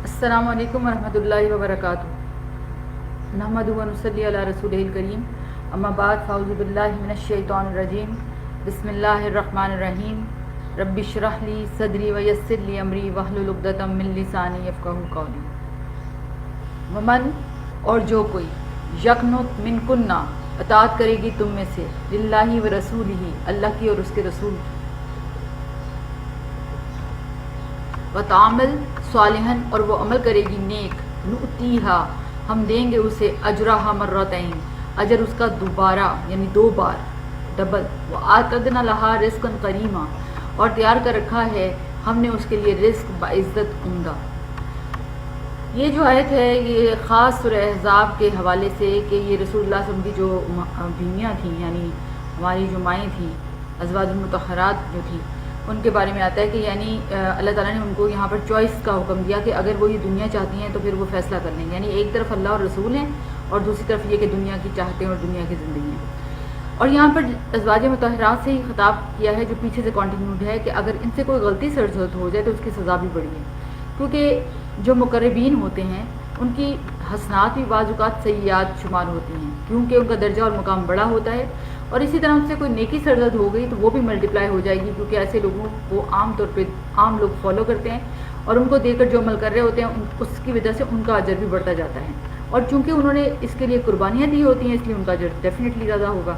السلام علیکم ورحمۃ اللہ وبرکاتہ۔ نحمدہ و نصلی علی رسولہ الکریم، اما بعد فاعوذ باللہ من الشیطان الرجیم، بسم اللہ الرحمن الرحیم۔ رب اشرح لی صدری ویسر لی امری واحلل عقدۃ من لسانی یفقہوا قولی۔ ومن، اور جو کوئی، یقنت منکن، اطاعت کرے گی تم میں سے، للہ و رسولہ، اللہ کی اور اس کے رسول کی، وتعمل صالحاً، اور وہ عمل کرے گی نیک، نؤتیہا، ہم دیں گے اسے، اجرہا مرتین، اجر اس کا دوبارہ یعنی دو بار، ڈبل، وآتدنا لہا رزقا کریما، اور تیار کر رکھا ہے ہم نے اس کے لیے رزق بعزت عمدہ۔ یہ جو آیت ہے یہ خاص سورہ احزاب کے حوالے سے کہ یہ رسول اللہ صلی اللہ علیہ وسلم کی جو بیویاں تھیں، یعنی ہماری جو مائیں تھیں، ازواج المطہرات جو تھیں، ان کے بارے میں آتا ہے کہ یعنی اللہ تعالیٰ نے ان کو یہاں پر چوائس کا حکم دیا کہ اگر وہ یہ دنیا چاہتی ہیں تو پھر وہ فیصلہ کر لیں گے، یعنی ایک طرف اللہ اور رسول ہیں اور دوسری طرف یہ کہ دنیا کی چاہتے ہیں اور دنیا کی زندگی ہیں۔ اور یہاں پر ازواج مطہرات سے ہی خطاب کیا ہے جو پیچھے سے کنٹینیوڈ ہے کہ اگر ان سے کوئی غلطی سرزد ہو جائے تو اس کی سزا بھی بڑی ہے، کیونکہ جو مقربین ہوتے ہیں ان کی حسنات بھی بعض اوقات سیئات شمار ہوتی ہیں، کیونکہ ان کا درجہ اور مقام بڑا ہوتا ہے، اور اسی طرح ان سے کوئی نیکی سرزد ہو گئی تو وہ بھی ملٹیپلائی ہو جائے گی، کیونکہ ایسے لوگوں کو عام طور پہ عام لوگ فالو کرتے ہیں اور ان کو دیکھ کر جو عمل کر رہے ہوتے ہیں اس کی وجہ سے ان کا اجر بھی بڑھتا جاتا ہے، اور چونکہ انہوں نے اس کے لیے قربانیاں دی ہوتی ہیں اس لیے ان کا اجر ڈیفینیٹلی زیادہ ہوگا۔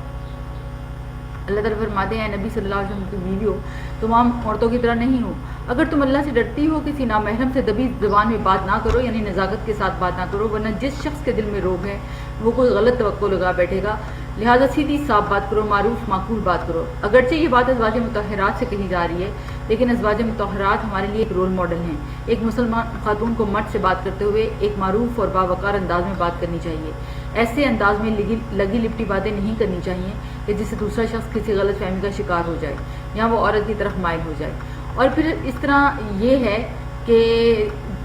اللہ تعالیٰ فرماتے ہیں نبی صلی اللہ علیہ وسلم کی بیوی ہو، تم عام عورتوں کی طرح نہیں ہو، اگر تم اللہ سے ڈرتی ہو کسی نامحرم سے دبی زبان میں بات نہ کرو، یعنی نزاکت کے ساتھ بات نہ کرو، ورنہ جس شخص کے دل میں روگ ہے وہ کوئی غلط توقع لگا بیٹھے گا، لہٰذا سیدھی صاف بات کرو، معروف معقول بات کرو۔ اگرچہ یہ بات ازواج مطہرات سے کہی جا رہی ہے، لیکن ازواج مطہرات ہمارے لیے ایک رول ماڈل ہیں۔ ایک مسلمان خاتون کو مرد سے بات کرتے ہوئے ایک معروف اور باوقار انداز میں بات کرنی چاہیے، ایسے انداز میں لگی لپٹی باتیں نہیں کرنی چاہیے کہ جس سے دوسرا شخص کسی غلط فہمی کا شکار ہو جائے یا وہ عورت کی طرف مائل ہو جائے۔ اور پھر اس طرح یہ ہے کہ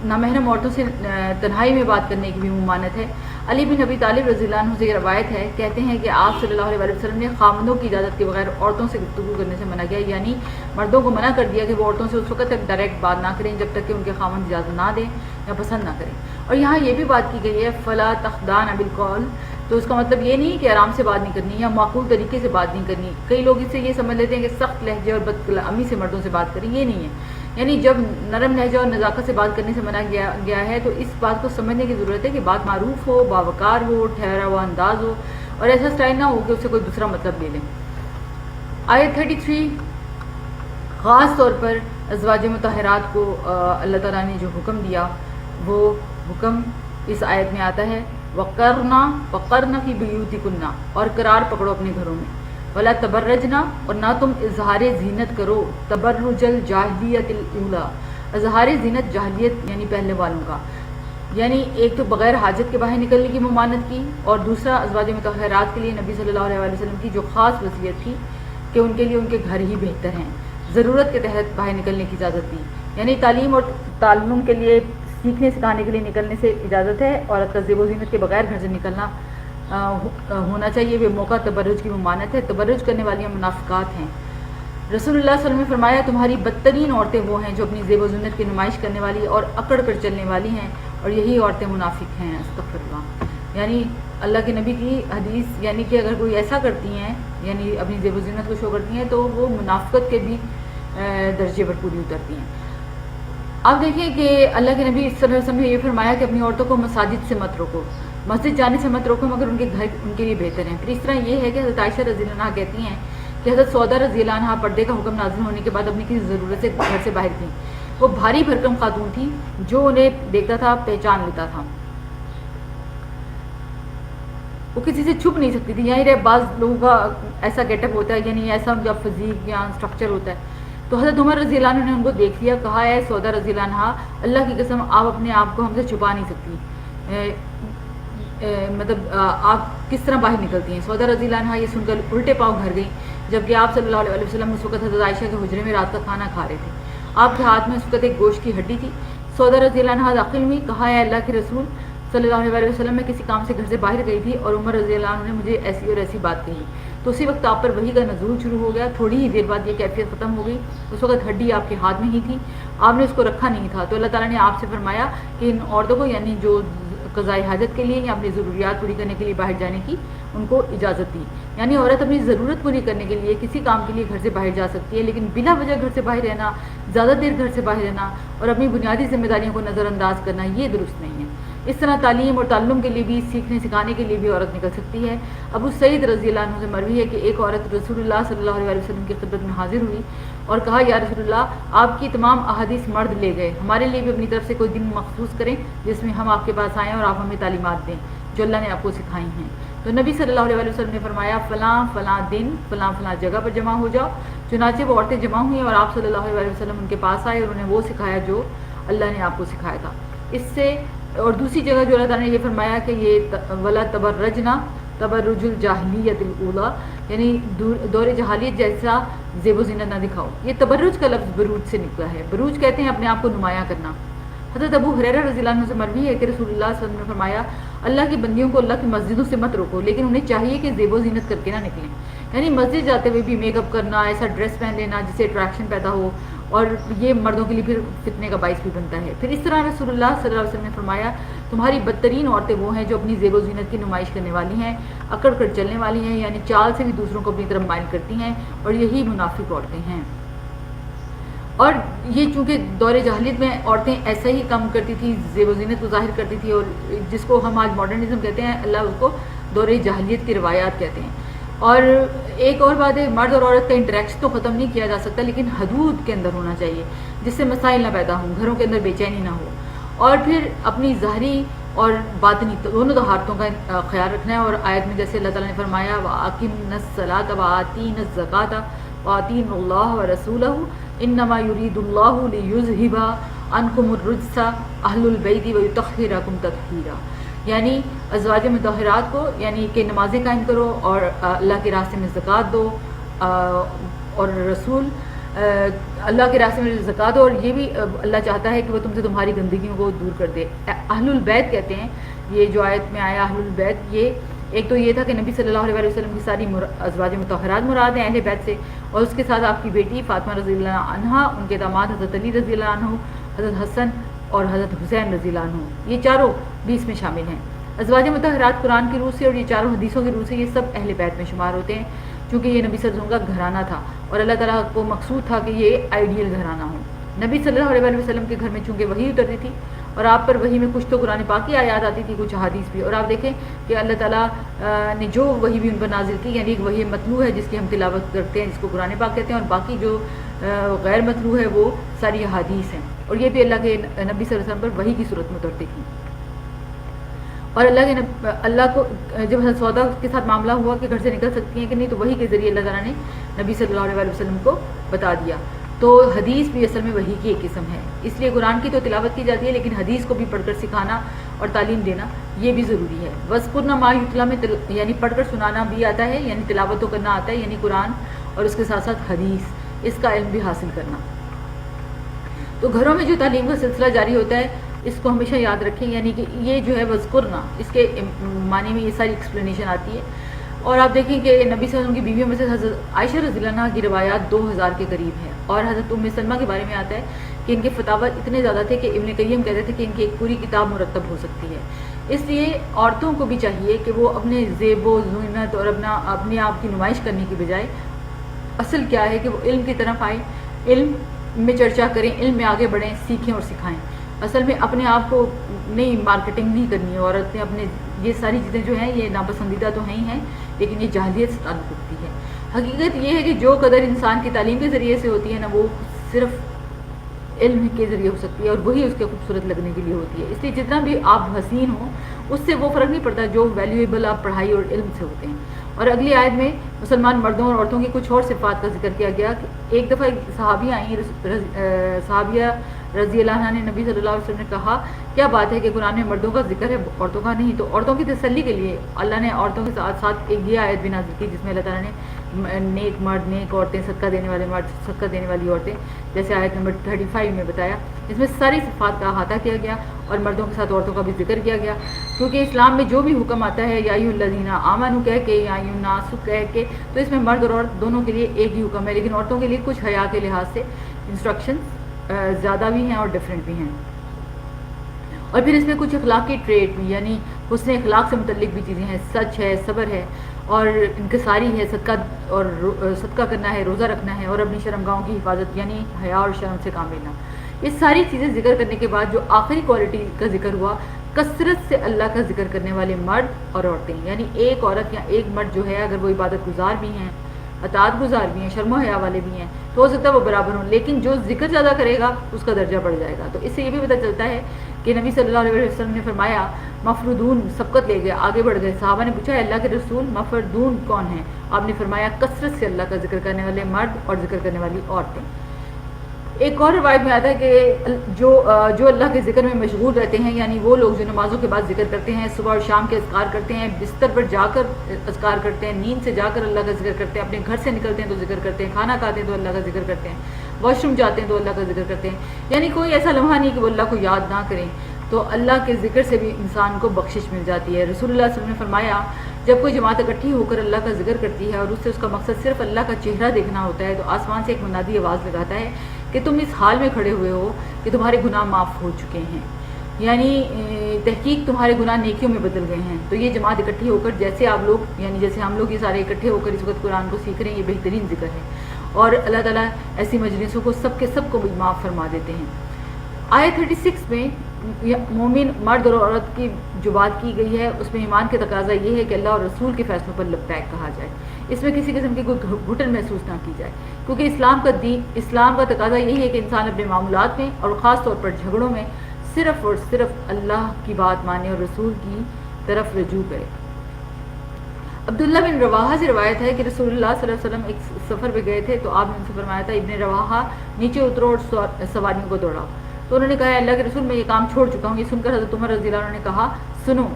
نامحرم عورتوں سے تنہائی میں بات کرنے کی بھی ممانعت ہے۔ علی بن ابی طالب رضی اللہ عنہ سے یہ روایت ہے، کہتے ہیں کہ آپ صلی اللہ علیہ وسلم نے خامندوں کی اجازت کے بغیر عورتوں سے گفتگو کرنے سے منع کیا، یعنی مردوں کو منع کر دیا کہ وہ عورتوں سے اس وقت تک ڈائریکٹ بات نہ کریں جب تک کہ ان کے خامند اجازت نہ دیں یا پسند نہ کریں۔ اور یہاں یہ بھی بات کی گئی ہے فلا تخضعن بالقول، تو اس کا مطلب یہ نہیں کہ آرام سے بات نہیں کرنی یا معقول طریقے سے بات نہیں کرنی۔ کئی لوگ اس سے یہ سمجھ لیتے ہیں کہ سخت لہجے اور بدکلامی سے مردوں سے بات کریں، یہ نہیں ہے، یعنی جب نرم لہجہ اور نزاکت سے بات کرنے سے منع گیا ہے تو اس بات کو سمجھنے کی ضرورت ہے کہ بات معروف ہو، باوقار ہو، ٹھہرا ہوا انداز ہو، اور ایسا سٹائل نہ ہو کہ اس سے کوئی دوسرا مطلب لے لیں۔ آیت 33 خاص طور پر ازواج مطہرات کو اللہ تعالیٰ نے جو حکم دیا وہ حکم اس آیت میں آتا ہے وقرنا فی بیوتکن، اور قرار پکڑو اپنے گھروں میں، ولا تبرجنا، اور نہ تم اظہار زینت کرو، تبرج الجاہلیت الاولی، اظہار زینت جاہلیت یعنی پہلے والوں کا، یعنی ایک تو بغیر حاجت کے باہر نکلنے کی ممانعت کی، اور دوسرا ازواج مطہرات کے لیے نبی صلی اللہ علیہ وسلم کی جو خاص وصیت تھی کہ ان کے لیے ان کے گھر ہی بہتر ہیں، ضرورت کے تحت باہر نکلنے کی اجازت دی، یعنی تعلیم اور تعلم کے لیے سیکھنے سکھانے کے لیے نکلنے سے اجازت ہے، عورت کا زیب و زینت کے بغیر گھر سے نکلنا ہونا چاہیے، وہ موقع تبرج کی ممانعت ہے، تبرج کرنے والی منافقات ہیں۔ رسول اللہ صلی اللہ علیہ وسلم نے فرمایا تمہاری بدترین عورتیں وہ ہیں جو اپنی زیب و زینت کی نمائش کرنے والی اور اکڑ کر چلنے والی ہیں، اور یہی عورتیں منافق ہیں، استغفر اللہ۔ یعنی اللہ کے نبی کی حدیث، یعنی کہ اگر کوئی ایسا کرتی ہیں یعنی اپنی زیب و زینت کو شو کرتی ہیں تو وہ منافقت کے بھی درجے پر پوری اترتی ہیں۔ اب دیکھیں کہ اللہ کے نبی صلی اللہ علیہ وسلم نے یہ فرمایا کہ اپنی عورتوں کو مساجد سے مت روکو، مسجد جانے سے مت روکو مگر ان کے گھر ان کے لیے بہتر ہیں۔ پھر اس طرح یہ ہے کہ حضرت عائشہ رضی اللہ عنہا کہتی ہیں کہ حضرت سودا رضی اللہ عنہا پردے کا حکم نازل ہونے کے بعد اپنی کسی ضرورت سے گھر سے باہر تھیں، وہ بھاری بھرکم خاتون تھی جو انہیں دیکھتا تھا پہچان لیتا تھا، وہ کسی سے چھپ نہیں سکتی تھی، یعنی بعض لوگوں کا ایسا گیٹ اپ ہوتا ہے، یعنی ایسا ان کا فزیک یا اسٹرکچر ہوتا ہے، تو حضرت عمر رضی اللہ عنہ نے ان کو دیکھ لیا، کہا ہے سودا رضی اللہ عنہ اللہ کی قسم آپ اپنے آپ کو ہم سے چھپا نہیں سکتی، مطلب آپ کس طرح باہر نکلتی ہیں۔ سودا رضی اللہ عنہ یہ سن کر الٹے پاؤں گھر گئی، جبکہ آپ صلی اللہ علیہ وسلم اس وقت حضرت عائشہ کے حجرے میں رات کا کھانا کھا رہے تھے، آپ کے ہاتھ میں اس وقت ایک گوشت کی ہڈی تھی۔ سودا رضی اللہ عنہ داخل ہوئی، کہا ہے اللہ کے رسول صلی اللہ علیہ وسلم میں کسی کام سے گھر سے باہر گئی تھی اور عمر رضی اللہ عنہ نے مجھے ایسی اور ایسی بات کہی، تو اسی وقت آپ پر وحی کا نزول شروع ہو گیا. تھوڑی ہی دیر بعد یہ کیفیت ختم ہو گئی. اس وقت ہڈی آپ کے ہاتھ میں ہی تھی، آپ نے اس کو رکھا نہیں تھا. تو اللہ تعالیٰ نے آپ سے فرمایا کہ ان عورتوں کو، یعنی جو قضاء حاجت کے لیے یا اپنی ضروریات پوری کرنے کے لیے باہر جانے کی ان کو اجازت دی. یعنی عورت اپنی ضرورت پوری کرنے کے لیے کسی کام کے لیے گھر سے باہر جا سکتی ہے، لیکن بلا وجہ گھر سے باہر رہنا، زیادہ دیر گھر سے باہر رہنا اور اپنی بنیادی ذمہ داریوں کو نظر انداز کرنا، یہ درست نہیں ہے. اس طرح تعلیم اور تعلم کے لیے بھی، سیکھنے سکھانے کے لیے بھی عورت نکل سکتی ہے. ابو سعید رضی اللہ عنہ سے مروی ہے کہ ایک عورت رسول اللہ صلی اللہ علیہ وسلم کی خدمت میں حاضر ہوئی اور کہا، یا رسول اللہ، آپ کی تمام احادیث مرد لے گئے، ہمارے لیے بھی اپنی طرف سے کوئی دن مخصوص کریں جس میں ہم آپ کے پاس آئیں اور آپ ہمیں تعلیمات دیں جو اللہ نے آپ کو سکھائی ہیں. تو نبی صلی اللہ علیہ وسلم نے فرمایا، فلاں فلاں دن فلاں فلاں جگہ پر جمع ہو جاؤ. چنانچہ وہ عورتیں جمع ہوئیں اور آپ صلی اللہ علیہ وسلم ان کے پاس آئے اور انہیں وہ سکھایا جو اللہ نے آپ کو سکھایا تھا. اس سے اور دوسری جگہ جو اللہ تعالیٰ نے یہ فرمایا کہ یہ ولا تبرجنا تبرج الجاہلیت الاولیٰ، یعنی دور جہالیت جیسا زیب و زینت نہ دکھاؤ. یہ تبرج کا لفظ بروج سے نکلا ہے. بروج کہتے ہیں اپنے آپ کو نمایاں کرنا. حضرت ابو ہریرہ رضی اللہ عنہ سے مروی ہے کہ رسول اللہ صلی اللہ علیہ وسلم نے فرمایا، اللہ کی بندیوں کو اللہ کی مسجدوں سے مت روکو، لیکن انہیں چاہیے کہ زیب و زینت کر کے نہ نکلیں. یعنی مسجد جاتے ہوئے بھی میک اپ کرنا، ایسا ڈریس پہن لینا جس سے اٹریکشن پیدا ہو، اور یہ مردوں کے لیے پھر فتنے کا باعث بھی بنتا ہے. پھر اس طرح رسول اللہ صلی اللہ علیہ وسلم نے فرمایا، تمہاری بدترین عورتیں وہ ہیں جو اپنی زیب و زینت کی نمائش کرنے والی ہیں، اکڑ کر چلنے والی ہیں، یعنی چال سے بھی دوسروں کو اپنی طرف مائل کرتی ہیں، اور یہی منافق عورتیں ہیں. اور یہ چونکہ دور جاہلیت میں عورتیں ایسا ہی کام کرتی تھی، زیب و زینت کو ظاہر کرتی تھی، اور جس کو ہم آج ماڈرنزم کہتے ہیں، اللہ اس کو دور جاہلیت کی روایات کہتے ہیں. اور ایک اور بات ہے، مرد اور عورت کا انٹریکشن تو ختم نہیں کیا جا سکتا، لیکن حدود کے اندر ہونا چاہیے جس سے مسائل نہ پیدا ہوں، گھروں کے اندر بے چینی نہ ہو. اور پھر اپنی ظاہری اور باطنی دونوں طہارتوں کا خیال رکھنا ہے. اور آیت میں جیسے اللہ تعالیٰ نے فرمایا، وَأَقِمْنَ الصَّلَاةَ وَآتِينَ الزَّكَاةَ وَأَطِيعُوا اللَّهَ وَرَسُولَهُ إِنَّمَا يُرِيدُ اللَّهُ لِيُذْهِبَ عَنْكُمُ الرِّجْسَ أَهْلَ الْبَيْتِ وَيُطَهِّرَكُمْ تَطْهِيرًا. یعنی ازواج مطہرات کو، یعنی کہ نمازیں قائم کرو اور اللہ کے راستے میں زکوٰۃ دو، اور رسول اللہ کے راستے میں زکوٰۃ دو، اور یہ بھی اللہ چاہتا ہے کہ وہ تم سے تمہاری گندگیوں کو دور کر دے. اہل البیت کہتے ہیں، یہ جو آیت میں آیا اہل البیت، یہ ایک تو یہ تھا کہ نبی صلی اللہ علیہ وسلم کی ساری ازواج مطہرات مراد ہیں اہل بیت سے، اور اس کے ساتھ آپ کی بیٹی فاطمہ رضی اللہ عنہا، ان کے داماد حضرت علی رضی اللہ عنہ، حضرت حسن اور حضرت حسین رضی اللہ عنہ، یہ چاروں بھی اس میں شامل ہیں. ازواج مطہرات قرآن کی روح سے اور یہ چاروں حدیثوں کی روح سے یہ سب اہل بیت میں شمار ہوتے ہیں، چونکہ یہ نبی صلی اللہ علیہ وسلم کا گھرانہ تھا اور اللہ تعالیٰ کو مقصود تھا کہ یہ آئیڈیل گھرانہ ہو. نبی صلی اللہ علیہ وسلم کے گھر میں چونکہ وحی اترتی تھی اور آپ پر وحی میں کچھ تو قرآن پاک کی آیات آتی تھی، کچھ حدیث بھی. اور آپ دیکھیں کہ اللہ تعالیٰ نے جو وحی بھی ان پر نازل کی، یعنی ایک وحی متلو ہے جس کی ہم تلاوت کرتے ہیں، جس کو قرآن پاک کہتے ہیں، اور باقی جو غیر متلو ہے وہ ساری حدیث ہیں، اور یہ بھی اللہ کے نبی صلی اللہ علیہ وسلم پر وحی کی صورت میں اترتی تھی. اور اللہ کو جب حضرت سودا کے ساتھ معاملہ ہوا کہ گھر سے نکل سکتی ہیں کہ نہیں، تو وحی کے ذریعے اللہ تعالیٰ نے نبی صلی اللہ علیہ وسلم کو بتا دیا. تو حدیث بھی اصل میں وحی کی ایک قسم ہے، اس لیے قرآن کی تو تلاوت کی جاتی ہے، لیکن حدیث کو بھی پڑھ کر سکھانا اور تعلیم دینا یہ بھی ضروری ہے. وَاذْكُرْنَ مَا يُتْلَىٰ میں یعنی پڑھ کر سنانا بھی آتا ہے، یعنی تلاوت تو کرنا آتا ہے، یعنی قرآن اور اس کے ساتھ ساتھ حدیث، اس کا علم بھی حاصل کرنا. تو گھروں میں جو تعلیم کا سلسلہ جاری ہوتا ہے اس کو ہمیشہ یاد رکھیں، یعنی کہ یہ جو ہے وذکرنا، اس کے معنی میں یہ ساری ایکسپلینیشن آتی ہے. اور آپ دیکھیں کہ نبی صلی اللہ علیہ وسلم کی بیویوں میں سے حضرت عائشہ رضی اللہ عنہا کی روایات 2000 کے قریب ہیں، اور حضرت ام سلمہ کے بارے میں آتا ہے کہ ان کے فتاوی اتنے زیادہ تھے کہ ابن قیم کہتے تھے کہ ان کی ایک پوری کتاب مرتب ہو سکتی ہے. اس لیے عورتوں کو بھی چاہیے کہ وہ اپنے زیب و زینت اور اپنے آپ کی نمائش کرنے کی بجائے اصل کیا ہے کہ وہ علم کی طرف آئیں، علم میں چرچا کریں، علم میں آگے بڑھیں، سیکھیں اور سکھائیں. اصل میں اپنے آپ کو نہیں مارکیٹنگ نہیں کرنی ہے. عورت نے اپنے یہ ساری چیزیں جو ہیں یہ ناپسندیدہ تو ہیں ہی ہیں، لیکن یہ جاہلیت سے تعلق رکھتی ہے. حقیقت یہ ہے کہ جو قدر انسان کی تعلیم کے ذریعے سے ہوتی ہے نا، وہ صرف علم کے ذریعے ہو سکتی ہے، اور وہی اس کے خوبصورت لگنے کے لیے ہوتی ہے. اس لیے جتنا بھی آپ حسین ہوں اس سے وہ فرق نہیں پڑتا جو ویلیویبل آپ پڑھائی اور علم سے ہوتے ہیں. اور اگلی آیت میں مسلمان مردوں اور عورتوں کی کچھ اور صفات کا ذکر کیا گیا. کہ ایک دفعہ صحابیہ آئیں، صحابیہ رضی اللہ عنہ نے نبی صلی اللہ علیہ وسلم نے کہا، کیا بات ہے کہ قرآن میں مردوں کا ذکر ہے عورتوں کا نہیں؟ تو عورتوں کی تسلی کے لیے اللہ نے عورتوں کے ساتھ ساتھ ایک یہ آیت بھی نازل کی جس میں اللہ تعالیٰ نے نیک مرد، نیک عورتیں، صدقہ دینے والے مرد، صدقہ دینے والی عورتیں، جیسے آیت نمبر 35 میں بتایا، اس میں ساری صفات کا احاطہ کیا گیا. اور مردوں کے ساتھ عورتوں کا بھی ذکر کیا گیا، کیونکہ اسلام میں جو بھی حکم آتا ہے یا ایھا الذین آمنوا کہہ کے یا ایھا الناس کہہ کے، تو اس میں مرد اور عورت دونوں کے لیے ایک ہی حکم ہے، لیکن عورتوں کے لیے کچھ حیا کے لحاظ سے انسٹرکشنز زیادہ بھی ہیں اور ڈفرینٹ بھی ہیں۔ اور پھر اس میں کچھ اخلاقی ٹریٹ بھی، یعنی حسن اخلاق سے متعلق بھی چیزیں ہیں، سچ ہے، صبر ہے اور انکساری ہے، صدقہ کرنا ہے، روزہ رکھنا ہے اور اپنی شرمگاہوں کی حفاظت یعنی حیا اور شرم سے کام لینا۔ یہ ساری چیزیں ذکر کرنے کے بعد جو آخری کوالٹی کا ذکر ہوا، کثرت سے اللہ کا ذکر کرنے والے مرد اور عورتیں، یعنی ایک عورت یا ایک مرد جو ہے اگر وہ عبادت گزار بھی ہیں، اطاعت گزار بھی ہیں، شرم و حیا والے بھی ہیں، تو ہو سکتا ہے وہ برابر ہوں، لیکن جو ذکر زیادہ کرے گا اس کا درجہ بڑھ جائے گا۔ تو اس سے یہ بھی پتہ چلتا ہے کہ نبی صلی اللہ علیہ وسلم نے فرمایا مفردون سبقت لے گئے، آگے بڑھ گئے۔ صحابہ نے پوچھا اللہ کے رسول مفردون کون ہیں؟ آپ نے فرمایا کثرت سے اللہ کا ذکر کرنے والے مرد اور ذکر کرنے والی عورتیں۔ ایک اور روایت میں آتا ہے کہ جو اللہ کے ذکر میں مشغول رہتے ہیں، یعنی وہ لوگ جو نمازوں کے بعد ذکر کرتے ہیں، صبح اور شام کے اذکار کرتے ہیں، بستر پر جا کر اذکار کرتے ہیں، نیند سے جا کر اللہ کا ذکر کرتے ہیں، اپنے گھر سے نکلتے ہیں تو ذکر کرتے ہیں، کھانا کھاتے ہیں تو اللہ کا ذکر کرتے ہیں، واش روم جاتے ہیں تو اللہ کا ذکر کرتے ہیں، یعنی کوئی ایسا لمحہ نہیں کہ وہ اللہ کو یاد نہ کریں، تو اللہ کے ذکر سے بھی انسان کو بخشش مل جاتی ہے۔ رسول اللہ صلی اللہ علیہ وسلم نے فرمایا جب کوئی جماعت اکٹھی ہو کر اللہ کا ذکر کرتی ہے اور اس سے اس کا مقصد صرف اللہ کا چہرہ دیکھنا ہوتا ہے، تو آسمان سے ایک منادی آواز لگاتا ہے کہ تم اس حال میں کھڑے ہوئے ہو کہ تمہارے گناہ معاف ہو چکے ہیں، یعنی تحقیق تمہارے گناہ نیکیوں میں بدل گئے ہیں۔ تو یہ جماعت اکٹھی ہو کر جیسے آپ لوگ یعنی جیسے ہم لوگ یہ سارے اکٹھے ہو کر اس وقت قرآن کو سیکھ رہے ہیں، یہ بہترین ذکر ہے، اور اللہ تعالیٰ ایسی مجلسوں کو سب کے سب کو بھی معاف فرما دیتے ہیں۔ آیت 36 میں مومن مرد اور عورت کی جو بات کی گئی ہے اس میں ایمان کے تقاضا یہ ہے کہ اللہ اور رسول کے فیصلوں پر لبیک کہا جائے، اس میں کسی قسم کی کوئی گھٹن محسوس نہ کی جائے، کیونکہ اسلام کا تقاضا یہی ہے کہ انسان اپنے معاملات میں اور خاص طور پر جھگڑوں میں صرف اور صرف اللہ کی بات مانے اور رسول کی طرف رجوع کرے۔ عبداللہ بن رواحہ سے روایت ہے کہ رسول اللہ صلی اللہ علیہ وسلم ایک سفر پہ گئے تھے تو آپ نے ان سے فرمایا تھا ابن رواحہ نیچے اترو اور سواریوں کو دوڑاؤ، تو انہوں نے کہا اللہ کے رسول میں یہ کام چھوڑ چکا ہوں۔ یہ سن کر حضرت عمر رضی اللہ عنہ نے کہا سنو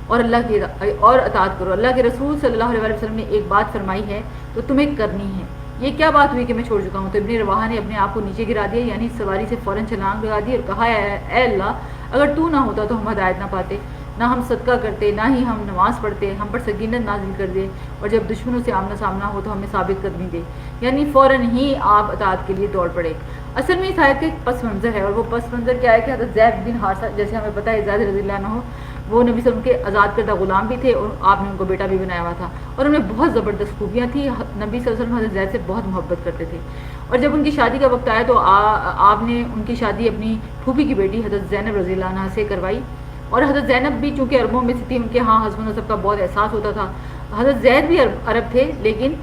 اور اللہ کی اور اطاعت کرو، اللہ کے رسول صلی اللہ علیہ وسلم نے ایک بات فرمائی ہے تو تمہیں کرنی ہے۔ یہ کیا بات ہوئی کہ میں چھوڑ چکا ہوں؟ تو ابن رواحہ نے اپنے آپ کو نیچے گرا دیا، یعنی سواری سے فوراً چھلانگ لگا دی اور کہا اے اللہ اگر تو نہ ہوتا تو ہم ہدایت نہ پاتے، نہ ہم صدقہ کرتے، نہ ہی ہم نماز پڑھتے، ہم پر سکینت نازل کر دے اور جب دشمنوں سے آمنا سامنا ہو تو ہمیں ثابت قدمی دے، یعنی فوراً ہی آپ اطاعت کے لیے دوڑ پڑے۔ اصل میں اس آیت کا ایک پس منظر ہے، اور وہ پس منظر کیا ہے کہ حضرت زید بن حارثہ، جیسے ہمیں پتہ ہے زید رضی اللہ عنہ وہ نبی صلی اللہ علیہ وسلم کے آزاد کردہ غلام بھی تھے اور آپ نے ان کو بیٹا بھی بنایا ہوا تھا، اور ان میں بہت زبردست خوبیاں تھیں۔ نبی صلی اللہ علیہ وسلم حضرت زید سے بہت محبت کرتے تھے، اور جب ان کی شادی کا وقت آیا تو آپ نے ان کی شادی اپنی پھوپھی کی بیٹی حضرت زینب رضی اللہ عنہ سے کروائی، اور حضرت زینب بھی چونکہ عربوں میں سے تھی، ان کے ہاں حسب و نسب کا بہت احساس ہوتا تھا۔ حضرت زید بھی عرب تھے لیکن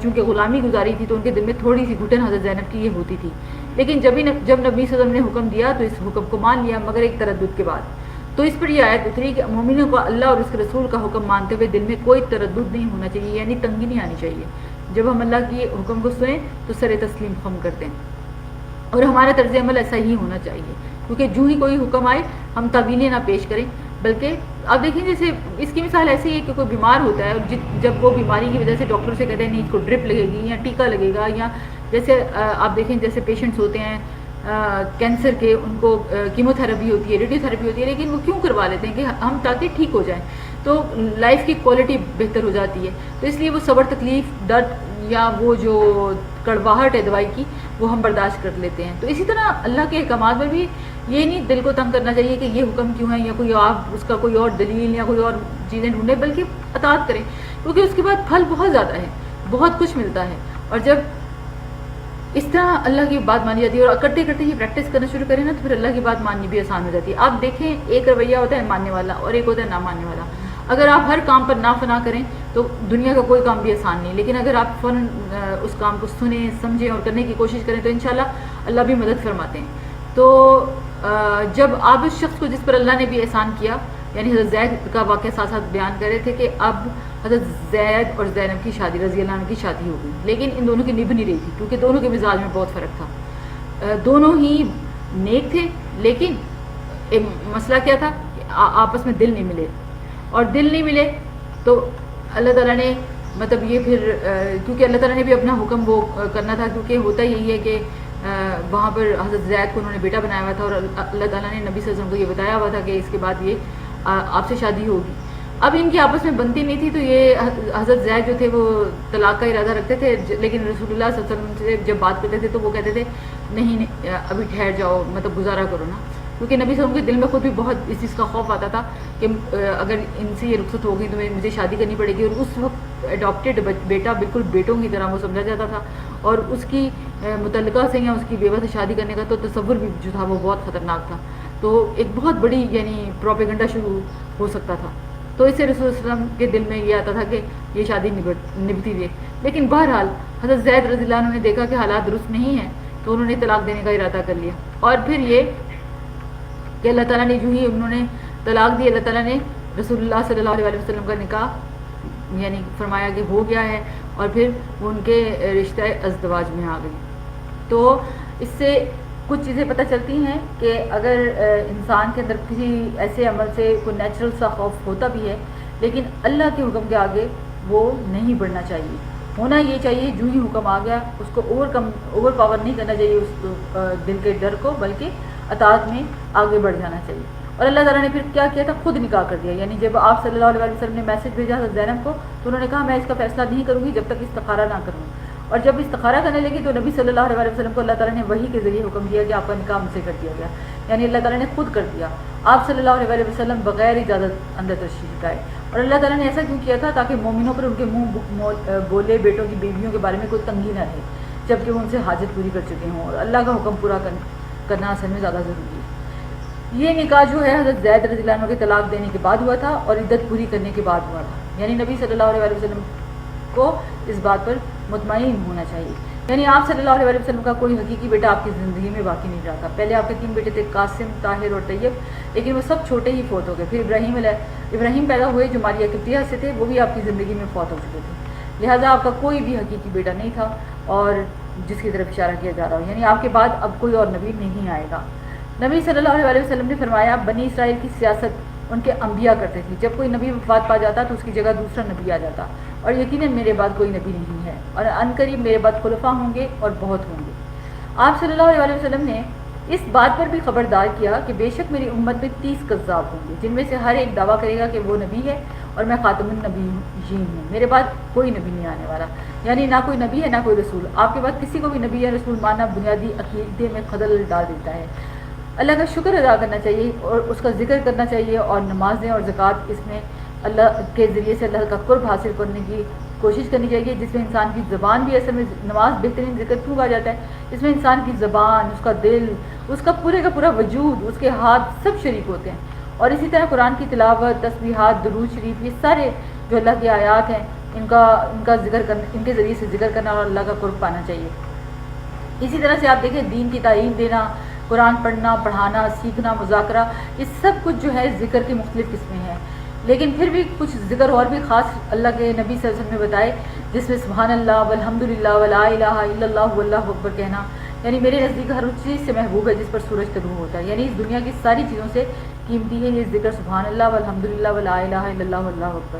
چونکہ غلامی گزاری تھی تو ان کے دل میں تھوڑی سی گھٹن حضرت زینب کی یہ ہوتی تھی، لیکن جب نبی صلی اللہ علیہ وسلم نے حکم دیا تو اس حکم کو مان لیا، مگر ایک تردد کے بعد۔ تو اس پر یہ آیت اتری کہ مومنوں کو اللہ اور اس کے رسول کا حکم مانتے ہوئے دل میں کوئی تردد نہیں ہونا چاہیے، یعنی تنگی نہیں آنی چاہیے۔ جب ہم اللہ کی حکم کو سنیں تو سر تسلیم خم کر دیں، اور ہمارا طرز عمل ایسا ہی ہونا چاہیے، کیونکہ جو ہی کوئی حکم آئے ہم تعویلیں نہ پیش کریں، بلکہ آپ دیکھیں جیسے اس کی مثال ایسی ہے کہ کوئی بیمار ہوتا ہے اور جب وہ بیماری کی وجہ سے ڈاکٹر سے کہتے ہیں نہیں اس کو ڈرپ لگے گی یا ٹیکہ لگے گا، یا جیسے آپ دیکھیں جیسے پیشنٹس ہوتے ہیں کینسر کے، ان کو کیمو تھراپی ہوتی ہے، ریڈیو تھراپی ہوتی ہے، لیکن وہ کیوں کروا لیتے ہیں کہ ہم تاکہ ٹھیک ہو جائیں، تو لائف کی کوالٹی بہتر ہو جاتی ہے، تو اس لیے وہ صبر، تکلیف، درد یا وہ جو کڑواہٹ ہے دوائی کی وہ ہم برداشت کر لیتے ہیں۔ تو اسی طرح اللہ کے احکامات میں بھی یہ نہیں دل کو تنگ کرنا چاہیے کہ یہ حکم کیوں ہے، یا کوئی آپ اس کا کوئی اور دلیل یا کوئی اور چیزیں ڈھونڈیں، بلکہ اطاعت کریں، کیونکہ اس کے بعد پھل بہت زیادہ ہے، بہت کچھ ملتا ہے۔ اور جب اس طرح اللہ کی بات مانی جاتی ہے اور کرتے کرتے ہی پریکٹس کرنا شروع کریں نا تو پھر اللہ کی بات ماننی بھی آسان ہو جاتی ہے۔ آپ دیکھیں ایک رویہ ہوتا ہے ماننے والا اور ایک ہوتا ہے نہ ماننے والا۔ اگر آپ ہر کام پر نہ فنا کریں تو دنیا کا کوئی کام بھی آسان نہیں، لیکن اگر آپ فوراً اس کام کو سنیں، سمجھیں اور کرنے کی کوشش کریں تو انشاءاللہ اللہ بھی مدد فرماتے ہیں۔ تو جب آپ اس شخص کو جس پر اللہ نے بھی احسان کیا، یعنی حضرت زید کا واقعہ ساتھ ساتھ بیان کر رہے تھے کہ اب حضرت زید اور زینب کی شادی رضی اللہ عنہ کی شادی ہو گئی، لیکن ان دونوں کی نبھ نہیں رہی تھی کیونکہ دونوں کے مزاج میں بہت فرق تھا۔ دونوں ہی نیک تھے، لیکن مسئلہ کیا تھا کہ آپس میں دل نہیں ملے، اور دل نہیں ملے تو اللہ تعالیٰ نے مطلب یہ پھر کیونکہ اللہ تعالیٰ نے بھی اپنا حکم وہ کرنا تھا، کیونکہ ہوتا یہی ہے کہ وہاں پر حضرت زید کو انہوں نے بیٹا بنایا ہوا تھا، اور اللہ تعالیٰ نے نبی صلی اللہ علیہ وسلم کو یہ بتایا ہوا تھا کہ اس کے بعد یہ آپ سے شادی ہوگی۔ اب ان کی آپس میں بنتی نہیں تھی، تو یہ حضرت زید جو تھے وہ طلاق کا ارادہ رکھتے تھے، لیکن رسول اللہ صلی اللہ علیہ وسلم سے جب بات کرتے تھے تو وہ کہتے تھے نہیں ابھی ٹھہر جاؤ، مطلب گزارا کرو نا، کیونکہ نبی صلی اللہ علیہ وسلم کے دل میں خود بھی بہت اس چیز کا خوف آتا تھا کہ اگر ان سے یہ رخصت ہوگی تو مجھے شادی کرنی پڑے گی، اور اس وقت اڈاپٹیڈ بیٹا بالکل بیٹوں کی طرح وہ سمجھا جاتا تھا، اور اس کی متعلقہ سے یا اس کی بیوہ سے شادی کرنے کا تو تصور بھی جو تھا وہ بہت خطرناک تھا، تو ایک بہت بڑی یعنی پروپیگنڈا شروع ہو سکتا تھا، تو اس سے رسول اللہ علیہ وسلم کے دل میں یہ آتا تھا کہ یہ شادی نبھتی ہوئی۔ لیکن بہرحال حضرت زید رضی اللہ عنہ نے دیکھا کہ حالات درست نہیں ہیں، تو انہوں نے طلاق دینے کا ارادہ کر لیا، اور پھر یہ کہ اللہ تعالیٰ نے جو ہی انہوں نے طلاق دی، اللہ تعالیٰ نے رسول اللہ صلی اللہ علیہ وسلم کا نکاح یعنی فرمایا کہ ہو گیا ہے، اور پھر وہ ان کے رشتہ ازدواج میں آ گئی۔ تو اس سے کچھ چیزیں پتہ چلتی ہیں کہ اگر انسان کے اندر کسی ایسے عمل سے کوئی نیچرل سا خوف ہوتا بھی ہے، لیکن اللہ کے حکم کے آگے وہ نہیں بڑھنا چاہیے، ہونا یہ چاہیے جو ہی حکم آ گیا اس کو اوور پاور نہیں کرنا چاہیے اس دل کے ڈر کو، بلکہ اطاعت میں آگے بڑھ جانا چاہیے۔ اور اللہ تعالیٰ نے پھر کیا کیا تھا، خود نکاح کر دیا، یعنی جب آپ صلی اللہ علیہ وسلم نے میسج بھیجا حضرت زینب کو تو انہوں نے کہا میں اس کا فیصلہ نہیں کروں گی جب تک استخارہ نہ کروں، اور جب استخارہ کرنے لگی تو نبی صلی اللہ علیہ وسلم کو اللہ تعالیٰ نے وحی کے ذریعے حکم دیا کہ آپ کا نکاح مجھ سے کر دیا گیا، یعنی اللہ تعالیٰ نے خود کر دیا، آپ صلی اللہ علیہ وسلم بغیر اجازت اندر تشریف لائے۔ اور اللہ تعالیٰ نے ایسا کیوں کیا تھا؟ تاکہ مومنوں پر ان کے منہ بولے بیٹوں کی بیویوں کے بارے میں کوئی تنگی نہ رہے، جبکہ وہ ان سے حاجت پوری کر چکے ہوں، اور اللہ کا حکم پورا کرنا اصل میں زیادہ ضروری ہے۔ یہ نکاح جو ہے حضرت زید رضی اللہ عنہ کے طلاق دینے کے بعد ہوا تھا، اور عدت پوری کرنے کے بعد ہوا تھا، یعنی نبی صلی اللہ علیہ وسلم کو اس بات پر مطمئن ہونا چاہیے، یعنی آپ صلی اللہ علیہ وسلم کا کوئی حقیقی بیٹا آپ کی زندگی میں باقی نہیں رہا تھا۔ پہلے آپ کے 3 بیٹے تھے، قاسم، طاہر اور طیب، لیکن وہ سب چھوٹے ہی فوت ہو گئے۔ پھر ابراہیم پیدا ہوئے جو ماریہ قبطیہ سے تھے، وہ بھی آپ کی زندگی میں فوت ہو چکے تھے، لہٰذا آپ کا کوئی بھی حقیقی بیٹا نہیں تھا اور جس کی طرف اشارہ کیا جا رہا ہو، یعنی آپ کے بعد اب کوئی اور نبی نہیں آئے گا۔ نبی صلی اللہ علیہ وسلم نے فرمایا بنی اسرائیل کی سیاست ان کے انبیاء کرتے تھے، جب کوئی نبی وفات پا جاتا تو اس کی جگہ دوسرا نبی آ جاتا، اور یقیناً میرے بعد کوئی نبی نہیں ہے، اور عنقریب میرے بعد خلفاء ہوں گے اور بہت ہوں گے۔ آپ صلی اللہ علیہ وسلم نے اس بات پر بھی خبردار کیا کہ بے شک میری امت میں 30 کذاب ہوں گے، جن میں سے ہر ایک دعویٰ کرے گا کہ وہ نبی ہے اور میں خاتم النبیین ہوں، میرے بعد کوئی نبی نہیں آنے والا، یعنی نہ کوئی نبی ہے نہ کوئی رسول۔ آپ کے بعد کسی کو بھی نبی یا رسول ماننا بنیادی عقیدے میں خلل ڈال دیتا ہے۔ اللہ کا شکر ادا کرنا چاہیے اور اس کا ذکر کرنا چاہیے، اور نمازیں اور زکوٰۃ اس میں اللہ کے ذریعے سے اللہ کا قرب حاصل کرنے کی کوشش کرنی چاہیے، جس میں انسان کی زبان بھی، اصل میں نماز بہترین ذکر کیوں کہا جاتا ہے؟ اس میں انسان کی زبان، اس کا دل، اس کا پورا وجود، اس کے ہاتھ سب شریک ہوتے ہیں، اور اسی طرح قرآن کی تلاوت، تسبیحات، درود شریف، یہ سارے جو اللہ کی آیات ہیں ان کا ذکر کرنا، ان کے ذریعے سے ذکر کرنا اور اللہ کا قرب پانا چاہیے۔ اسی طرح سے آپ دیکھیں دین کی تعلیم دینا، قرآن پڑھنا، پڑھانا، سیکھنا، مذاکرہ، یہ سب کچھ جو ہے ذکر کی مختلف قسمیں ہیں، لیکن پھر بھی کچھ ذکر اور بھی خاص اللہ کے نبی صلی اللہ علیہ وسلم نے بتائے، جس میں سبحان اللہ والحمدللہ ولا الہ الا اللہ واللہ اکبر کہنا، یعنی میرے نزدیک ہر اس چیز سے محبوب ہے جس پر سورج طلوع ہوتا ہے، یعنی اس دنیا کی ساری چیزوں سے قیمتی ہے یہ ذکر سبحان اللہ والحمدللہ ولا الہ الا اللہ واللہ اکبر۔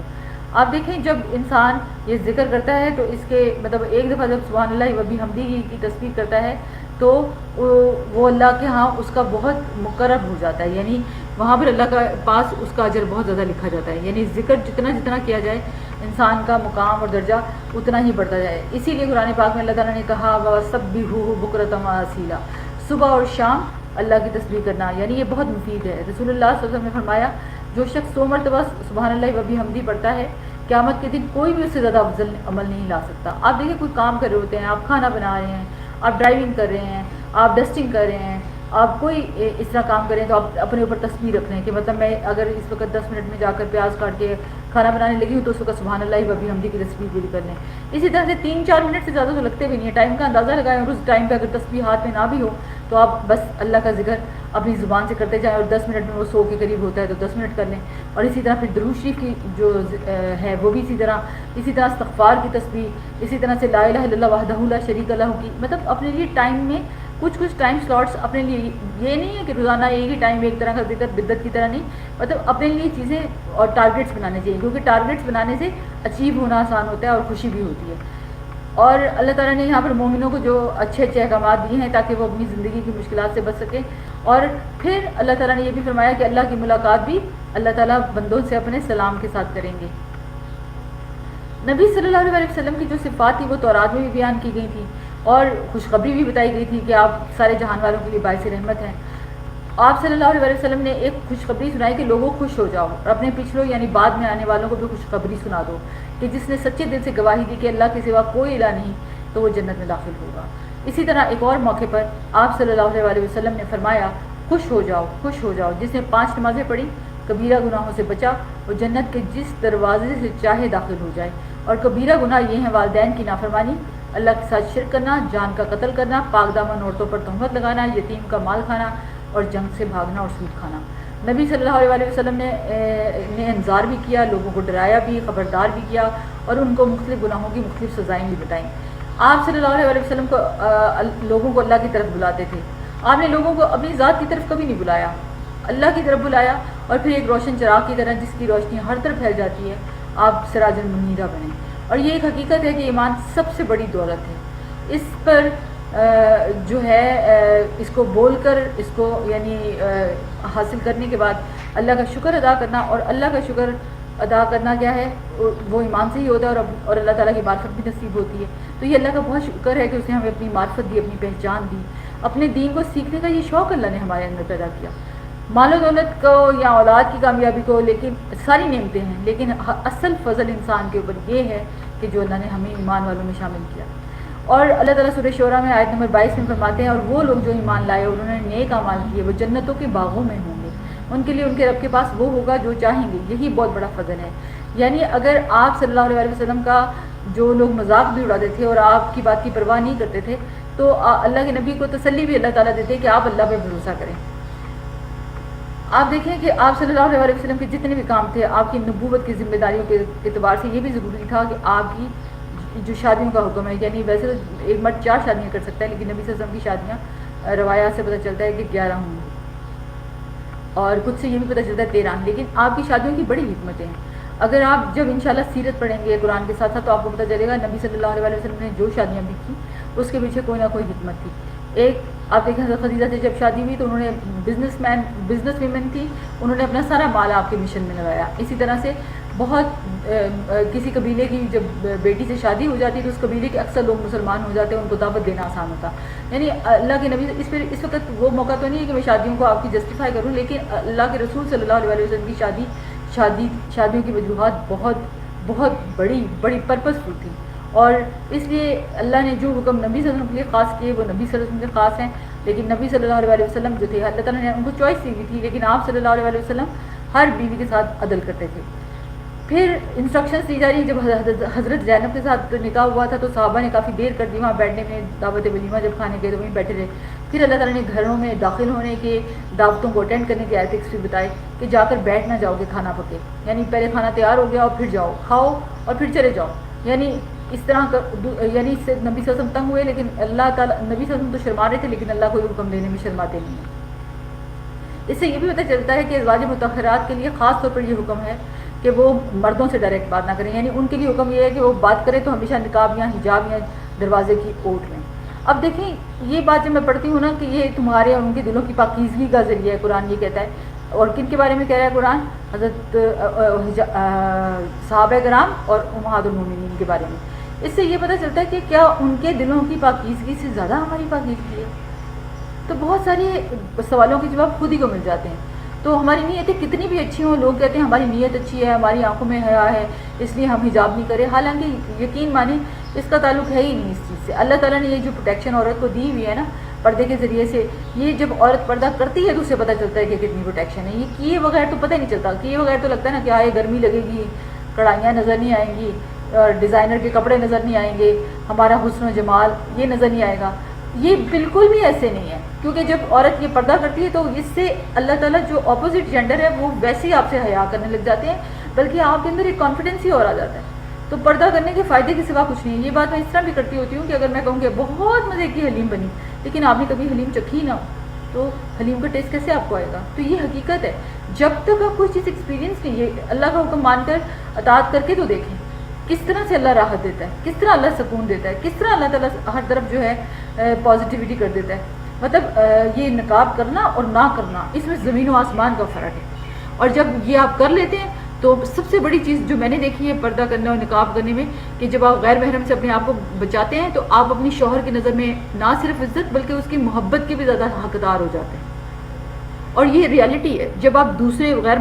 آپ دیکھیں جب انسان یہ ذکر کرتا ہے تو اس کے مطلب ایک دفعہ جب سبحان اللہ و بحمدہ کی تسبیح کرتا ہے تو وہ اللہ کے ہاں اس کا بہت مقرب ہو جاتا ہے، یعنی وہاں پر اللہ کا پاس اس کا اجر بہت زیادہ لکھا جاتا ہے، یعنی ذکر جتنا کیا جائے انسان کا مقام اور درجہ اتنا ہی بڑھتا جائے۔ اسی لیے قرآن پاک میں اللہ تعالیٰ نے کہا وَسَبِّحُوهُ بُكْرَةً وَأَصِيلًا، صبح اور شام اللہ کی تسبیح کرنا، یعنی یہ بہت مفید ہے۔ رسول اللہ صلی اللہ علیہ وسلم نے فرمایا جو شخص 100 مرتبہ سبحان اللہ و بحمدہ پڑھتا ہے قیامت کے دن کوئی بھی اس سے زیادہ افضل عمل نہیں لا سکتا۔ آپ دیکھیں کوئی کام کر رہے ہوتے ہیں، آپ کھانا بنا رہے ہیں، آپ ڈرائیونگ کر رہے ہیں، آپ ڈسٹنگ کر رہے ہیں، آپ کوئی اس طرح کام کریں تو آپ اپنے اوپر تسبیح رکھ رہے ہیں کہ مطلب میں اگر اس وقت 10 منٹ میں جا کر پیاز کاٹ کے کھانا بنانے لگی ہوں تو اس وقت سبحان اللہ و بحمدہ کی تسبیح پوری کر لیں۔ اسی طرح سے 3-4 منٹ سے زیادہ تو لگتے بھی نہیں ہے، ٹائم کا اندازہ لگائیں، اور اس ٹائم پہ اگر تسبیح ہاتھ میں نہ بھی ہو تو آپ بس اللہ کا ذکر اپنی زبان سے کرتے جائیں، اور 10 منٹ میں وہ 100 کے قریب ہوتا ہے تو 10 منٹ کر لیں۔ اور اسی طرح پھر درود شریف کی جو ہے وہ بھی اسی طرح استغفار کی تسبیح، اسی طرح سے لا الہ الا اللہ وحدہ لا شریک لہ کی، مطلب اپنے لیے ٹائم میں کچھ ٹائم سلاٹس اپنے لیے، یہ نہیں ہے کہ روزانہ ایک ہی ٹائم ایک طرح کا ذکر بدعت کی طرح نہیں، مطلب اپنے لیے چیزیں اور ٹارگیٹس بنانے چاہیے، کیونکہ ٹارگیٹس بنانے سے اچیو ہونا آسان ہوتا ہے اور خوشی بھی ہوتی ہے۔ اور اللہ تعالیٰ نے یہاں پر مومنوں کو جو اچھے اچھے احکامات دیے ہیں تاکہ وہ اپنی زندگی کی مشکلات سے بچ سکیں. اور پھر اللہ تعالیٰ نے یہ بھی فرمایا کہ اللہ کی ملاقات بھی اللہ تعالیٰ بندوں سے اپنے سلام کے ساتھ کریں گے. نبی صلی اللہ علیہ وسلم کی جو صفات تھی وہ تورات میں بھی بیان کی گئی تھی اور خوشخبری بھی بتائی گئی تھی کہ آپ سارے جہان والوں کے لیے باعث رحمت ہیں. آپ صلی اللہ علیہ وسلم نے ایک خوشخبری سنائی کہ لوگوں خوش ہو جاؤ اور اپنے پچھلوں یعنی بعد میں آنے والوں کو بھی خوشخبری سنا دو کہ جس نے سچے دل سے گواہی دی کہ اللہ کے سوا کوئی الہ نہیں تو وہ جنت میں داخل ہوگا. اسی طرح ایک اور موقع پر آپ صلی اللہ علیہ وسلم نے فرمایا خوش ہو جاؤ جس نے 5 نمازیں پڑھی کبیرہ گناہوں سے بچا وہ جنت کے جس دروازے سے چاہے داخل ہو جائے. اور کبیرہ گناہ یہ ہیں والدین کی نافرمانی، اللہ کے ساتھ شرک کرنا، جان کا قتل کرنا، پاک دامن عورتوں پر تہمت لگانا، یتیم کا مال کھانا اور جنگ سے بھاگنا اور سود کھانا. نبی صلی اللہ علیہ وسلم نے انذار بھی کیا، لوگوں کو ڈرایا بھی، خبردار بھی کیا اور ان کو مختلف گناہوں کی مختلف سزائیں بھی بتائیں. آپ صلی اللہ علیہ وسلم کو لوگوں کو اللہ کی طرف بلاتے تھے. آپ نے لوگوں کو اپنی ذات کی طرف کبھی نہیں بلایا، اللہ کی طرف بلایا اور پھر ایک روشن چراغ کی طرح جس کی روشنی ہر طرف پھیل جاتی ہے آپ سراج المنیرہ بنیں. اور یہ ایک حقیقت ہے کہ ایمان سب سے بڑی دولت ہے. اس پر جو ہے اس کو بول کر اس کو یعنی حاصل کرنے کے بعد اللہ کا شکر ادا کرنا، اور اللہ کا شکر ادا کرنا کیا ہے وہ ایمان سے ہی ہوتا ہے اور اللہ تعالیٰ کی معرفت بھی نصیب ہوتی ہے. تو یہ اللہ کا بہت شکر ہے کہ اس نے ہمیں اپنی معرفت دی، اپنی پہچان دی، اپنے دین کو سیکھنے کا یہ شوق اللہ نے ہمارے اندر پیدا کیا. مال و دولت کو یا اولاد کی کامیابی کو لیکن ساری نعمتیں ہیں، لیکن اصل فضل انسان کے اوپر یہ ہے کہ جو اللہ نے ہمیں ایمان والوں میں شامل کیا. اور اللہ تعالیٰ سورہ شورى میں آیت نمبر 22 میں فرماتے ہیں اور وہ لوگ جو ایمان لائے اور انہوں نے نیک اعمال کیے وہ جنتوں کے باغوں میں ہوں گے، ان کے لیے ان کے رب کے پاس وہ ہوگا جو چاہیں گے. یہی بہت بڑا فضل ہے. یعنی اگر آپ صلی اللہ علیہ وسلم کا جو لوگ مذاق بھی اڑاتے تھے اور آپ کی بات کی پرواہ نہیں کرتے تھے تو اللہ کے نبی کو تسلی بھی اللہ تعالیٰ دیتے کہ آپ اللہ پہ بھروسہ کریں. آپ دیکھیں کہ آپ صلی اللہ علیہ وسلم کے جتنے بھی کام تھے آپ کی نبوت کی ذمہ داریوں کے اعتبار سے یہ بھی ضروری تھا کہ آپ کی جو شادیوں کا حکم ہے، یعنی ویسے تو ایک مرد 4 شادیاں کر سکتا ہے لیکن نبی صلی اللہ علیہ وسلم کی شادیاں روایات سے پتہ چلتا ہے کہ 11 ہوں گی اور کچھ سے یہ بھی پتہ چلتا ہے 13. لیکن آپ کی شادیوں کی بڑی حکمتیں ہیں. اگر آپ جب انشاءاللہ سیرت پڑھیں گے قرآن کے ساتھ ساتھ تو آپ کو پتہ چلے گا نبی صلی اللہ علیہ وسلم نے جو شادیاں بھی کی اس کے پیچھے کوئی نہ کوئی حکمت تھی. ایک آپ دیکھیں حضرت خدیجہ سے جب شادی ہوئی تو انہوں نے بزنس ویمن تھی، انہوں نے اپنا سارا مال آپ کے مشن میں لگایا. اسی طرح سے بہت کسی قبیلے کی جب بیٹی سے شادی ہو جاتی ہے تو اس قبیلے کے اکثر لوگ مسلمان ہو جاتے ہیں، ان کو دعوت دینا آسان ہوتا. یعنی اللہ کے نبی اس وقت وہ موقع تو نہیں ہے کہ میں شادیوں کو آپ کی جسٹیفائی کروں، لیکن اللہ کے رسول صلی اللہ علیہ وسلم کی شادیوں کی وجوہات بہت بڑی پرپسفل تھی. اور اس لیے اللہ نے جو حکم نبی صلی اللہ علیہ وسلم کے لیے خاص کیے وہ نبی صلی اللہ علیہ وسلم کے خاص ہیں. لیکن نبی صلی اللہ علیہ وسلم جو تھے اللہ تعالیٰ نے ان کو چوائس دی ہوئی تھی، لیکن آپ صلی اللہ علیہ وسلم ہر بیوی کے ساتھ عدل کرتے تھے. پھر انسٹرکشنز دی جا رہی ہیں. جب حضرت زینب کے ساتھ نکاح ہوا تھا تو صحابہ نے کافی دیر کر دی وہاں بیٹھنے میں. دعوت ولیمہ جب کھانے گئے تو وہیں بیٹھے رہے. پھر اللہ تعالیٰ نے گھروں میں داخل ہونے کے دعوتوں کو اٹینڈ کرنے کے ایتھکس بھی بتائے کہ جا کر بیٹھ نہ جاؤ گے کھانا پکے، یعنی پہلے کھانا تیار ہو گیا اور پھر جاؤ کھاؤ اور پھر چلے جاؤ. یعنی اس طرح کا یعنی اس سے نبی صلی اللہ علیہ وسلم تنگ ہوئے، لیکن اللہ تعالیٰ نبی صلی اللہ علیہ وسلم تو شرما رہے تھے لیکن اللہ کو حکم دینے میں شرماتے نہیں ہیں. اس سے یہ بھی پتہ چلتا ہے کہ ازواج مطہرات کے لیے خاص طور پر یہ حکم ہے کہ وہ مردوں سے ڈائریکٹ بات نہ کریں. یعنی ان کے لیے حکم یہ ہے کہ وہ بات کرے تو ہمیشہ نقاب یا حجاب یا دروازے کی اوٹ میں. اب دیکھیں یہ بات جب میں پڑھتی ہوں نا کہ یہ تمہارے اور ان کے دلوں کی پاکیزگی کا ذریعہ ہے، قرآن یہ کہتا ہے. اور کن کے بارے میں کہہ رہا ہے قرآن؟ حضرت صحابہ کرام اور امہات المومنین کے بارے میں. اس سے یہ پتہ چلتا ہے کہ کیا ان کے دلوں کی پاکیزگی سے زیادہ ہماری پاکیزگی ہے؟ تو بہت سارے سوالوں کے جواب خود ہی کو مل جاتے ہیں. تو ہماری نیتیں کتنی بھی اچھی ہوں، لوگ کہتے ہیں ہماری نیت اچھی ہے، ہماری آنکھوں میں حیا ہے اس لیے ہم حجاب نہیں کریں، حالانکہ یقین مانیں اس کا تعلق ہے ہی نہیں اس چیز سے. اللہ تعالیٰ نے یہ جو پروٹیکشن عورت کو دی ہوئی ہے نا پردے کے ذریعے سے، یہ جب عورت پردہ کرتی ہے تو اسے پتہ چلتا ہے کہ کتنی پروٹیکشن ہے. یہ کیے بغیر تو پتہ ہی نہیں چلتا. کیے بغیر تو لگتا ہے نا کہ آئے گرمی لگے گی، کڑھائیاں نظر نہیں آئیں گی، اور ڈیزائنر کے کپڑے نظر نہیں آئیں گے، ہمارا حسن و جمال یہ نظر نہیں آئے گا. یہ بالکل بھی ایسے نہیں ہے، کیونکہ جب عورت یہ پردہ کرتی ہے تو اس سے اللہ تعالیٰ جو اپوزٹ جینڈر ہے وہ ویسے ہی آپ سے حیا کرنے لگ جاتے ہیں، بلکہ آپ کے اندر ایک کانفیڈنس ہی اور آ جاتا ہے. تو پردہ کرنے کے فائدے کے سوا کچھ نہیں ہے. یہ بات میں اس طرح بھی کرتی ہوتی ہوں کہ اگر میں کہوں کہ بہت مزے کی حلیم بنی لیکن آپ نے کبھی حلیم چکھی نہ ہو تو حلیم کا ٹیسٹ کیسے آپ کو آئے گا؟ تو یہ حقیقت ہے. جب تک آپ کوئی چیز ایکسپیرینس نہیں، یہ اللہ کا حکم مان کر اطاعت کر کے تو دیکھیں. کس طرح سے اللہ راحت دیتا ہے, کس طرح اللہ سکون دیتا ہے, کس طرح اللہ تعالیٰ ہر طرف جو ہے پازیٹیوٹی کر دیتا ہے. مطلب یہ نقاب کرنا اور نہ کرنا, اس میں زمین و آسمان کا فرق ہے. اور جب یہ آپ کر لیتے ہیں تو سب سے بڑی چیز جو میں نے دیکھی ہے پردہ کرنے اور نقاب کرنے میں, کہ جب آپ غیر محرم سے اپنے آپ کو بچاتے ہیں تو آپ اپنی شوہر کی نظر میں نہ صرف عزت بلکہ اس کی محبت کے بھی زیادہ حقدار ہو جاتے ہیں. اور یہ ریالٹی ہے, جب آپ دوسرے غیر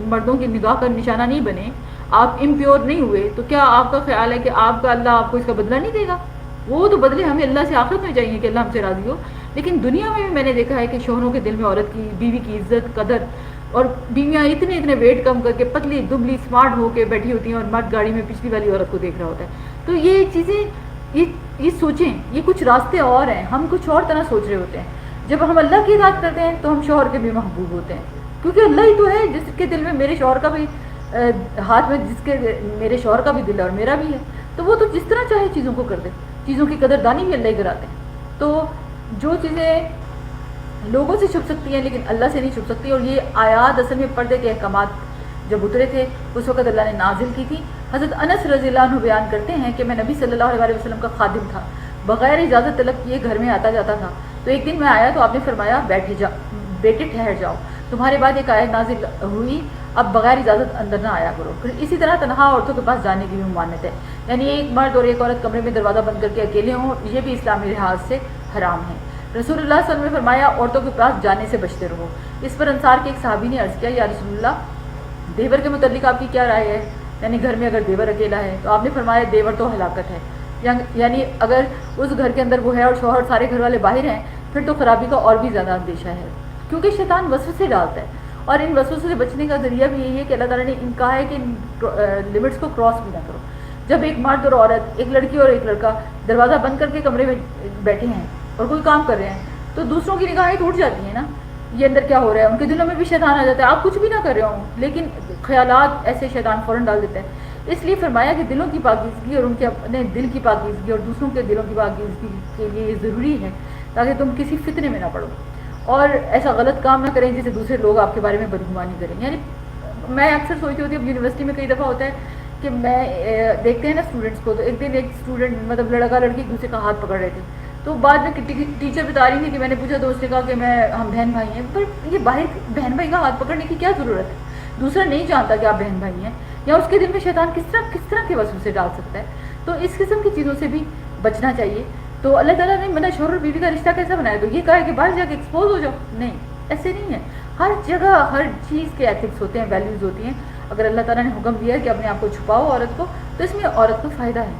مردوں کی نگاہ کا نشانہ نہیں بنے, آپ امپیور نہیں ہوئے, تو کیا آپ کا خیال ہے کہ آپ کا اللہ آپ کو اس کا بدلہ نہیں دے گا؟ وہ تو بدلے ہمیں اللہ سے آخرت میں چاہیے کہ اللہ ہم سے راضی ہو. لیکن دنیا میں بھی میں نے دیکھا ہے کہ شوہروں کے دل میں عورت کی, بیوی کی عزت قدر, اور بیویاں اتنے ویٹ کم کر کے پتلی دبلی اسمارٹ ہو کے بیٹھی ہوتی ہیں اور مرد گاڑی میں پچھلی والی عورت کو دیکھ رہا ہوتا ہے. تو یہ چیزیں یہ سوچیں, یہ کچھ راستے اور ہیں, ہم کچھ اور طرح سوچ رہے ہوتے ہیں. جب ہم اللہ کی اطاعت کرتے ہیں تو ہم شوہر کے بھی محبوب ہوتے ہیں, کیونکہ اللہ ہی تو ہے جس کے دل میں میرے شوہر کا بھی ہاتھ میں, جس کے میرے شوہر کا بھی دل ہے اور میرا بھی ہے, تو وہ تو جس طرح چاہے چیزوں کو کر دے. چیزوں کی قدردانی بھی اللہ ہی کراتے ہیں. تو جو چیزیں لوگوں سے چھپ سکتی ہیں لیکن اللہ سے نہیں چھپ سکتی, اور یہ آیات اصل میں پردے کے احکامات جب اترے تھے اس وقت اللہ نے نازل کی تھی. حضرت انس رضی اللہ عنہ بیان کرتے ہیں کہ میں نبی صلی اللہ علیہ وسلم کا خادم تھا, بغیر اجازت طلب کیے گھر میں آتا جاتا تھا. تو ایک دن میں آیا تو آپ نے فرمایا بیٹے ٹھہر جاؤ, تمہارے بعد ایک آیت نازل ہوئی, اب بغیر اجازت اندر نہ آیا کرو. پھر اسی طرح تنہا عورتوں کے پاس جانے کی بھی ممانعت ہے, یعنی ایک مرد اور ایک عورت کمرے میں دروازہ بند کر کے اکیلے ہوں, یہ بھی اسلامی لحاظ سے حرام ہے. رسول اللہ صلی اللہ علیہ وسلم نے فرمایا عورتوں کے پاس جانے سے بچتے رہو. اس پر انصار کے ایک صحابی نے عرض کیا, یا رسول اللہ دیور کے متعلق آپ کی کیا رائے ہے, یعنی گھر میں اگر دیور اکیلا ہے تو آپ نے فرمایا دیور تو ہلاکت ہے, یعنی اگر اس گھر کے اندر وہ ہے اور شوہر سارے گھر والے باہر ہیں پھر تو خرابی کا اور بھی زیادہ اندیشہ ہے, کیونکہ شیطان وسوسے ڈالتا ہے. اور ان وسوسوں سے بچنے کا ذریعہ بھی یہی ہے کہ اللہ تعالیٰ نے ان کہا ہے کہ لمٹس کو کراس بھی نہ کرو. جب ایک مرد اور عورت, ایک لڑکی اور ایک لڑکا دروازہ بند کر کے کمرے میں بیٹھے ہیں اور کوئی کام کر رہے ہیں تو دوسروں کی نگاہیں ٹوٹ جاتی ہیں نا, یہ اندر کیا ہو رہا ہے, ان کے دلوں میں بھی شیطان آ جاتا ہے. آپ کچھ بھی نہ کر رہے ہوں لیکن خیالات ایسے شیطان فوراً ڈال دیتا ہے. اس لیے فرمایا کہ دلوں کی پاکیزگی اور ان کے اپنے دل کی پاکیزگی اور دوسروں کے دلوں کی پاکیزگی کے لیے یہ ضروری ہے تاکہ تم کسی فتنے میں نہ پڑو اور ایسا غلط کام نہ کریں جسے دوسرے لوگ آپ کے بارے میں بدگمانی کریں. یعنی میں اکثر سوچتی ہوتی ہوں, اب یونیورسٹی میں کئی دفعہ ہوتا ہے کہ میں دیکھتے ہیں نا اسٹوڈنٹس کو, تو ایک دن ایک اسٹوڈنٹ مطلب لڑکا لڑکی ایک دوسرے کا ہاتھ پکڑ رہے تھے, تو بعد میں ٹیچر بتا رہی تھی کہ میں نے پوچھا دوست نے کہا کہ ہم بہن بھائی ہیں. پر یہ باہر بہن بھائی کا ہاتھ پکڑنے کی کیا ضرورت ہے, دوسرا نہیں جانتا کہ آپ بہن بھائی ہیں, یا اس کے دل میں شیطان کس طرح کے وسوسے ڈال سکتا ہے. تو اس قسم کی چیزوں سے بھی بچنا چاہیے. تو اللہ تعالیٰ نے منع شوہر اور بیوی کا رشتہ کیسا بنایا, تو یہ کہا ہے کہ باہر جا کے ایکسپوز ہو جاؤ, نہیں ایسے نہیں ہے. ہر جگہ ہر چیز کے ایتھکس ہوتے ہیں, ویلیوز ہوتی ہیں. اگر اللہ تعالیٰ نے حکم دیا ہے کہ اپنے آپ کو چھپاؤ عورت کو, تو اس میں عورت کو فائدہ ہے.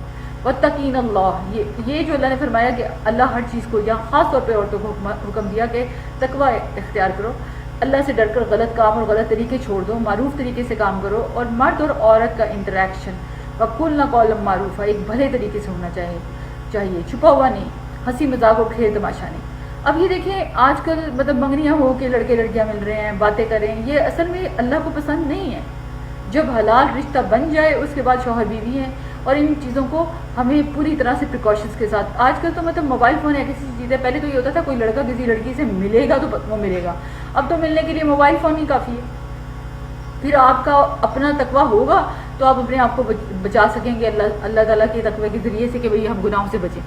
واتقین اللہ, یہ جو اللہ نے فرمایا کہ اللہ ہر چیز کو, یا خاص طور پہ عورتوں کو حکم دیا کہ تقوی اختیار کرو, اللہ سے ڈر کر غلط کام اور غلط طریقے چھوڑ دو, معروف طریقے سے کام کرو, اور مرد اور عورت کا انٹریکشن وقلنا قولا معروفا ایک بھلے طریقے سے ہونا چاہیے, چھپا ہوا نہیں, ہنسی مذاق اور کھیل تماشا نہیں. اب یہ دیکھیں آج کل مطلب منگنیاں ہو کے لڑکے لڑکیاں مل رہے ہیں, باتیں کر رہے ہیں, یہ اصل میں اللہ کو پسند نہیں ہے. جب حلال رشتہ بن جائے اس کے بعد شوہر بیوی ہیں, اور ان چیزوں کو ہمیں پوری طرح سے پریکاشنس کے ساتھ. آج کل تو مطلب موبائل فون ایک ایسی چیز ہے, پہلے تو یہ ہوتا تھا کوئی لڑکا کسی لڑکی سے ملے گا تو وہ ملے گا, اب تو ملنے کے لیے موبائل فون ہی کافی ہے. پھر آپ کا اپنا تقویٰ ہوگا تو آپ اپنے آپ کو بچا سکیں گے اللہ تعالیٰ کے تقوی کے ذریعے سے کہ بھئی ہم گناہوں سے بچیں.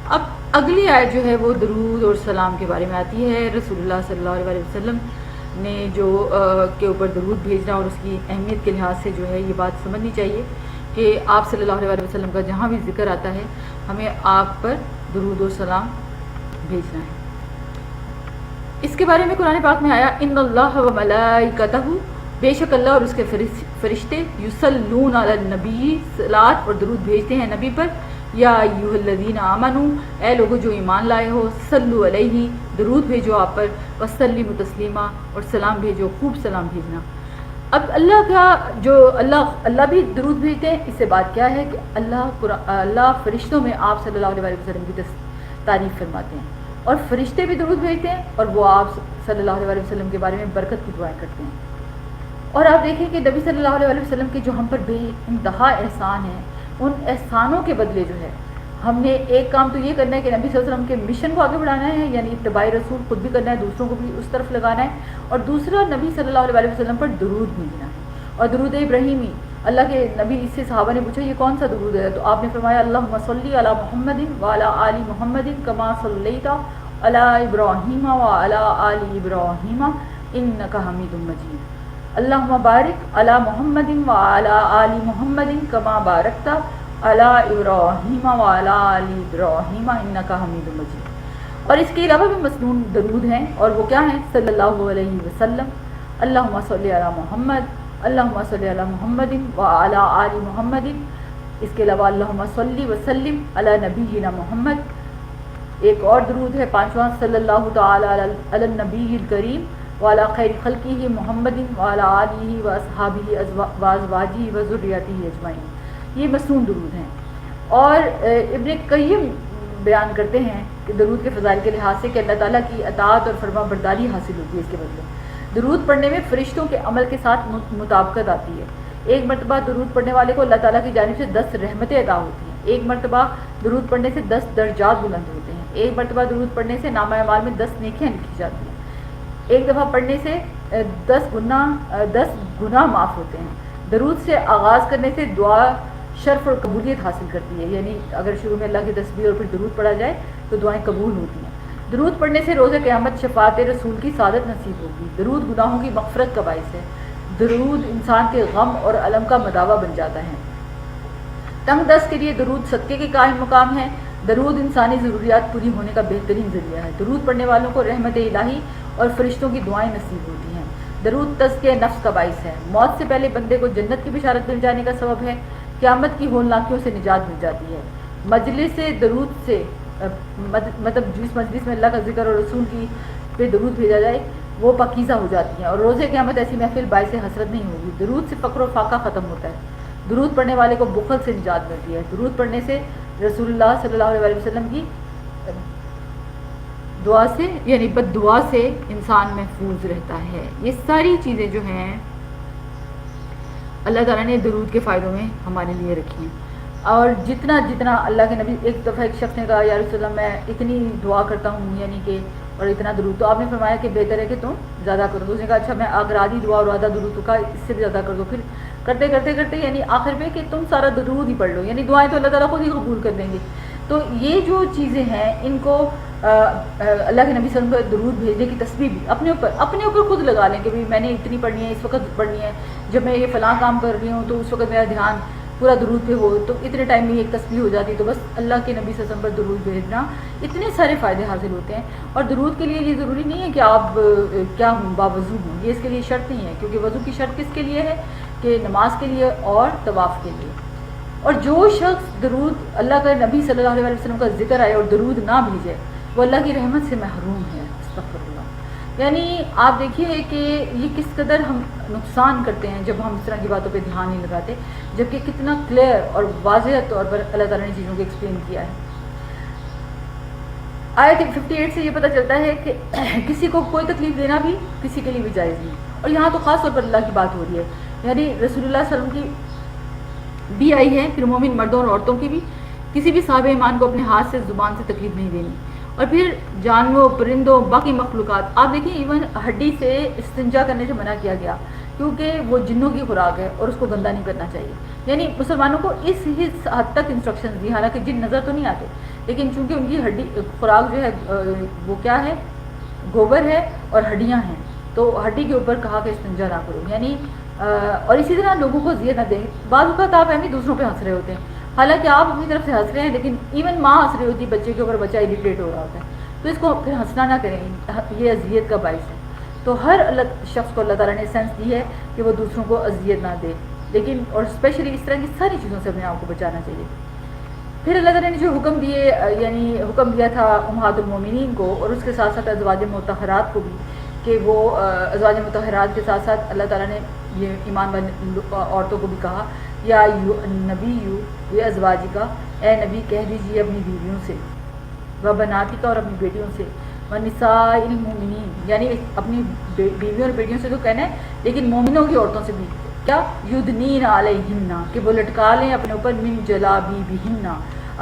اب اگلی آیت جو ہے وہ درود اور سلام کے بارے میں آتی ہے. رسول اللہ صلی اللہ علیہ وسلم نے جو کے اوپر درود بھیجنا اور اس کی اہمیت کے لحاظ سے جو ہے یہ بات سمجھنی چاہیے کہ آپ صلی اللہ علیہ وسلم کا جہاں بھی ذکر آتا ہے ہمیں آپ پر درود و سلام بھیجنا ہے. اس کے بارے میں قرآن پاک میں آیا, ان اللہ و ملائکتہ, بے شک اللہ اور اس کے فرشتے, یصلون علی النبی, صلات اور درود بھیجتے ہیں نبی پر. یا ایھا الذین آمنوا, اے لوگوں جو ایمان لائے ہو, صلوا علیہ, درود بھیجو آپ پر, وسلموا تسلیما, اور سلام بھیجو, خوب سلام بھیجنا. اب اللہ کا جو اللہ بھی درود بھیجتے ہیں, اس سے بات کیا ہے کہ اللہ فرشتوں میں آپ صلی اللہ علیہ وسلم کی تعریف فرماتے ہیں, اور فرشتے بھی درود بھیجتے ہیں, اور وہ آپ صلی اللہ علیہ وسلم کے بارے میں برکت کی دعائیں کرتے ہیں. اور آپ دیکھیں کہ نبی صلی اللہ علیہ وسلم کے جو ہم پر بے انتہا احسان ہیں, ان احسانوں کے بدلے جو ہے ہم نے ایک کام تو یہ کرنا ہے کہ نبی صلی اللہ علیہ وسلم کے مشن کو آگے بڑھانا ہے, یعنی اتباع رسول خود بھی کرنا ہے, دوسروں کو بھی اس طرف لگانا ہے, اور دوسرا نبی صلی اللہ علیہ وسلم پر درود بھیجنا ہے. اور درود ابراہیمی اللہ کے نبی سے صحابہ نے پوچھا یہ کون سا درود ہے؟ تو آپ نے فرمایا اللہم صلی علی محمد وعلی آل محمد کما صلیت علی ابراہیم وعلی آل ابراہیم انک حمید مجید، اللہم بارک علی محمد وعلی آل محمد کما بارکت علی ابراہیم وعلی آل ابراہیم انک حمید مجید۔ اور اس کے علاوہ بھی مسنون درود ہیں، اور وہ کیا ہیں؟ صلی اللہ علیہ وسلم، اللہم صلی علی محمد، اللہم صلی علی محمد وعلی آل محمد۔ اس کے علاوہ اللہم صلی وسلم علی نبینا محمد۔ ایک اور درود ہے پانچواں، صلی اللہ تعالی علی النبی الکریم وعلی خیر خلقہ محمد وعلی آلہ واصحابہ وازواجہ وذریتہ اجمعین۔ یہ مسنون درود ہیں۔ اور ابن قیم بیان کرتے ہیں کہ درود کے فضائل کے لحاظ سے کہ اللہ تعالیٰ کی اطاعت اور فرما برداری حاصل ہوتی ہے اس کے بدلے۔ درود پڑھنے میں فرشتوں کے عمل کے ساتھ مطابقت آتی ہے۔ ایک مرتبہ درود پڑھنے والے کو اللہ تعالیٰ کی جانب سے 10 رحمتیں عطا ہوتی ہیں۔ ایک مرتبہ درود پڑھنے سے 10 درجات بلند ہوتے ہیں۔ ایک مرتبہ درود پڑھنے سے نامہ اعمال میں 10 نیکیاں لکھی جاتی ہیں۔ ایک دفعہ پڑھنے سے 10 گناہ معاف ہوتے ہیں۔ درود سے آغاز کرنے سے دعا شرف اور قبولیت حاصل کرتی ہے، یعنی اگر شروع میں اللہ کی تسبیح اور پھر درود پڑھا جائے تو دعائیں قبول ہوتی ہیں۔ درود پڑھنے سے روز قیامت شفاعت رسول کی سعادت نصیب ہوگی۔ درود گناہوں کی مغفرت کا باعث ہے۔ درود انسان کے غم اور الم کا مداوا بن جاتا ہے۔ تنگ دست کے لیے درود صدقے کے قائم مقام ہے۔ درود انسانی ضروریات پوری ہونے کا بہترین ذریعہ ہے۔ درود پڑھنے والوں کو رحمت الہی اور فرشتوں کی دعائیں نصیب ہوتی ہیں۔ درود تزکیہ نفس کا باعث ہے۔ موت سے پہلے بندے کو جنت کی بشارت مل جانے کا سبب ہے۔ قیامت کی ہولناکیوں سے نجات مل جاتی ہے۔ مجلس درود سے مطلب جس مجلس میں اللہ کا ذکر اور رسول کی پہ درود بھیجا جائے وہ پاکیزہ ہو جاتی ہیں، اور روز قیامت ایسی محفل باعث حسرت نہیں ہوگی۔ درود سے فقر و فاقہ ختم ہوتا ہے۔ درود پڑھنے والے کو بخل سے نجات ملتی ہے۔ درود پڑھنے سے رسول اللہ صلی اللہ علیہ وسلم کی دعا سے یعنی بد دعا سے انسان محفوظ رہتا ہے۔ یہ ساری چیزیں جو ہیں اللہ تعالیٰ نے درود کے فائدوں میں ہمارے لیے رکھی ہیں۔ اور جتنا اللہ کے نبی، ایک دفعہ ایک شخص نے کہا یا رسول اللہ میں اتنی دعا کرتا ہوں یعنی کہ اور اتنا درود، تو آپ نے فرمایا کہ بہتر ہے کہ تم زیادہ کرو۔ تو اس نے کہا اچھا میں اگر آدھی دعا اور آدھا درود، تو کہا اس سے بھی زیادہ کر دو۔ پھر کرتے یعنی آخر پہ کہ تم سارا درود ہی پڑھ لو، یعنی دعائیں تو اللہ تعالیٰ خود ہی قبول کر دیں گے۔ تو یہ جو چیزیں ہیں ان کو اللہ کے نبی صلی اللہ علیہ وسلم کو درود بھیجنے کی تسبیح بھی اپنے اوپر خود لگا لیں کہ بھائی میں نے اتنی پڑھنی ہے، اس وقت پڑھنی ہے، جب میں یہ فلاں کام کر رہی ہوں تو اس وقت میرا دھیان پورا درود پہ ہو، تو اتنے ٹائم میں ایک تسبیح ہو جاتی ہے۔ تو بس اللہ کے نبی صلی اللہ علیہ وسلم پر درود بھیجنا اتنے سارے فائدے حاصل ہوتے ہیں۔ اور درود کے لیے یہ ضروری نہیں ہے کہ آپ کیا ہوں باوضو ہوں، یہ اس کے لیے شرط نہیں ہے، کیونکہ وضو کی شرط کس کے لیے ہے کہ نماز کے لیے اور طواف کے لیے۔ اور جو شخص درود اللہ کا نبی صلی اللہ علیہ وسلم کا ذکر آئے اور درود نہ بھیجے وہ اللہ کی رحمت سے محروم ہے۔ استغفر اللہ۔ یعنی آپ دیکھیے کہ یہ کس قدر ہم نقصان کرتے ہیں جب ہم اس طرح کی باتوں پہ دھیان نہیں لگاتے، جبکہ کتنا کلیئر اور واضح طور پر اللہ تعالیٰ نے چیزوں کو ایکسپلین کیا ہے۔ آیت 58 سے یہ پتہ چلتا ہے کہ کسی کو کوئی تکلیف دینا بھی کسی کے لیے بھی جائز نہیں، اور یہاں تو خاص طور پر اللہ کی بات ہو رہی ہے، یعنی رسول اللہ صلی اللہ علیہ وسلم کی بھی آئی ہے، پھر مومن مردوں اور عورتوں کی بھی، کسی بھی صاحب ایمان کو اپنے ہاتھ سے زبان سے تکلیف نہیں دینی۔ اور پھر جانوروں، پرندوں، باقی مخلوقات، آپ دیکھیں ایون ہڈی سے استنجا کرنے سے منع کیا گیا کیونکہ وہ جنوں کی خوراک ہے اور اس کو گندا نہیں کرنا چاہیے۔ یعنی مسلمانوں کو اس حد تک انسٹرکشن دی، حالانکہ جن نظر تو نہیں آتے، لیکن چونکہ ان کی ہڈی خوراک جو ہے وہ کیا ہے، گوبر ہے اور ہڈیاں ہیں، تو ہڈی کے اوپر کہا کہ استنجا نہ کرو، یعنی اور اسی طرح لوگوں کو اذیت نہ دیں۔ بعض اوقات آپ اہمی دوسروں پہ ہنس رہے ہوتے ہیں، حالانکہ آپ اپنی طرف سے ہنس رہے ہیں، لیکن ایون ماں ہنس رہی ہوتی ہے بچے کے اوپر، بچہ اریٹیٹ ہو رہا ہوتا ہے، تو اس کو پھر ہنسنا نہ کریں، یہ اذیت کا باعث ہے۔ تو ہر شخص کو اللہ تعالیٰ نے سینس دی ہے کہ وہ دوسروں کو اذیت نہ دے، لیکن اور اسپیشلی اس طرح کی ساری چیزوں سے اپنے آپ کو بچانا چاہیے۔ پھر اللہ تعالیٰ نے جو حکم دیے، یعنی حکم دیا تھا امہات المومنین کو، اور اس کے ساتھ ساتھ ازواج مطہرات کو بھی، کہ وہ ازواج مطہرات کے ساتھ ساتھ اللہ تعالیٰ نے یہ ایمان والی عورتوں کو بھی کہا یا نبی یہ ازواج کا، اے نبی کہہ دیجیے اپنی بیویوں سے، و بناتی کا اور اپنی بیٹیوں سے، و نساء المومنین، یعنی اپنی بیویوں اور بیٹیوں سے تو کہنا ہے، لیکن مومنوں کی عورتوں سے بھی کیا، یدنین علیہن، کہ وہ لٹکا لیں اپنے اوپر، من جلابیبہن،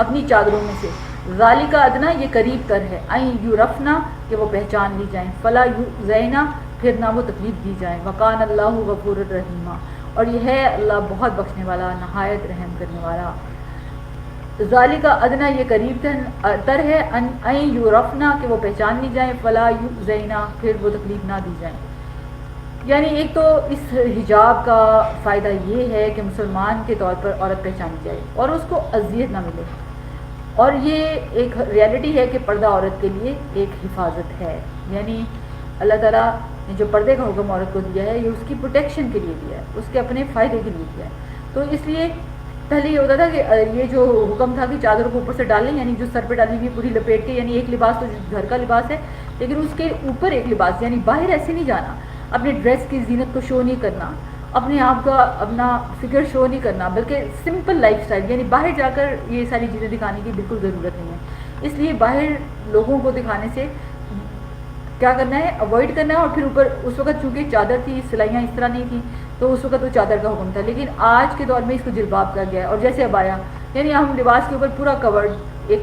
اپنی چادروں میں سے، ذالک ادنا، یہ قریب تر ہے، این یعرفنا، کہ وہ پہچان لی جائیں، فلا یؤذین، پھر نہ وہ تکلیف دی جائیں، وکان اللہ غفور الرحیم، اور یہ ہے اللہ بہت بخشنے والا نہایت رحم کرنے والا. ذالک ادنا یہ قریب تر ہے ان یورفنا کہ وہ پہچان لی جائیں فلا یؤذینا پھر وہ تکلیف نہ دی جائیں. یعنی ایک تو اس حجاب کا فائدہ یہ ہے کہ مسلمان کے طور پر عورت پہچانی جائے اور اس کو اذیت نہ ملے, اور یہ ایک ریالٹی ہے کہ پردہ عورت کے لیے ایک حفاظت ہے. یعنی اللہ تعالیٰ نے جو پردے کا حکم عورت کو دیا ہے یہ اس کی پروٹیکشن کے لیے دیا ہے, اس کے اپنے فائدے کے لیے دیا ہے. تو اس لیے پہلے یہ ہوتا تھا کہ یہ جو حکم تھا کہ چادر کو اوپر سے ڈالیں, یعنی جو سر پہ ڈالی ہوئی پوری لپیٹ کے, یعنی ایک لباس تو گھر کا لباس ہے لیکن اس کے اوپر ایک لباس, یعنی باہر ایسے نہیں جانا, اپنے ڈریس کی زینت کو شو نہیں کرنا, اپنے آپ کا اپنا فگر شو نہیں کرنا, بلکہ سمپل لائف اسٹائل, یعنی باہر جا کر یہ ساری چیزیں دکھانے کی بالکل ضرورت نہیں ہے. اس لیے باہر لوگوں کو دکھانے سے کیا کرنا ہے, اوائڈ کرنا ہے. اور پھر اوپر اس وقت چونکہ چادر تھی, سلائیاں اس طرح نہیں تھیں, تو اس وقت وہ چادر کا حکم تھا. لیکن آج کے دور میں اس کو جلباب کہا گیا ہے. اور جیسے ابایا, یعنی ہم لباس کے اوپر پورا کورڈ, ایک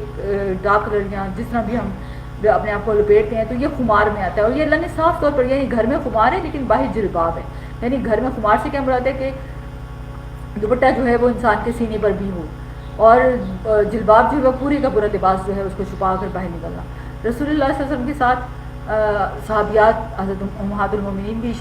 ڈارک کلر یا جس طرح بھی ہم اپنے آپ کو لپیٹتے ہیں, تو یہ خمار میں آتا ہے. اور یہ اللہ نے صاف طور پر, یعنی گھر میں خمار ہے لیکن باہر جلباب ہے. یعنی گھر میں خمار سے کیا مراد ہے کہ دوپٹہ جو ہے وہ انسان کے سینے پر بھی ہو, اور جلباب جو ہے وہ پورے کا پورا لباس جو ہے اس کو چھپا کر باہر نکلنا. رسول اللہ صلی اللہ علیہ وسلم کے ساتھ صحابیات حضرت امہات المومنین بھی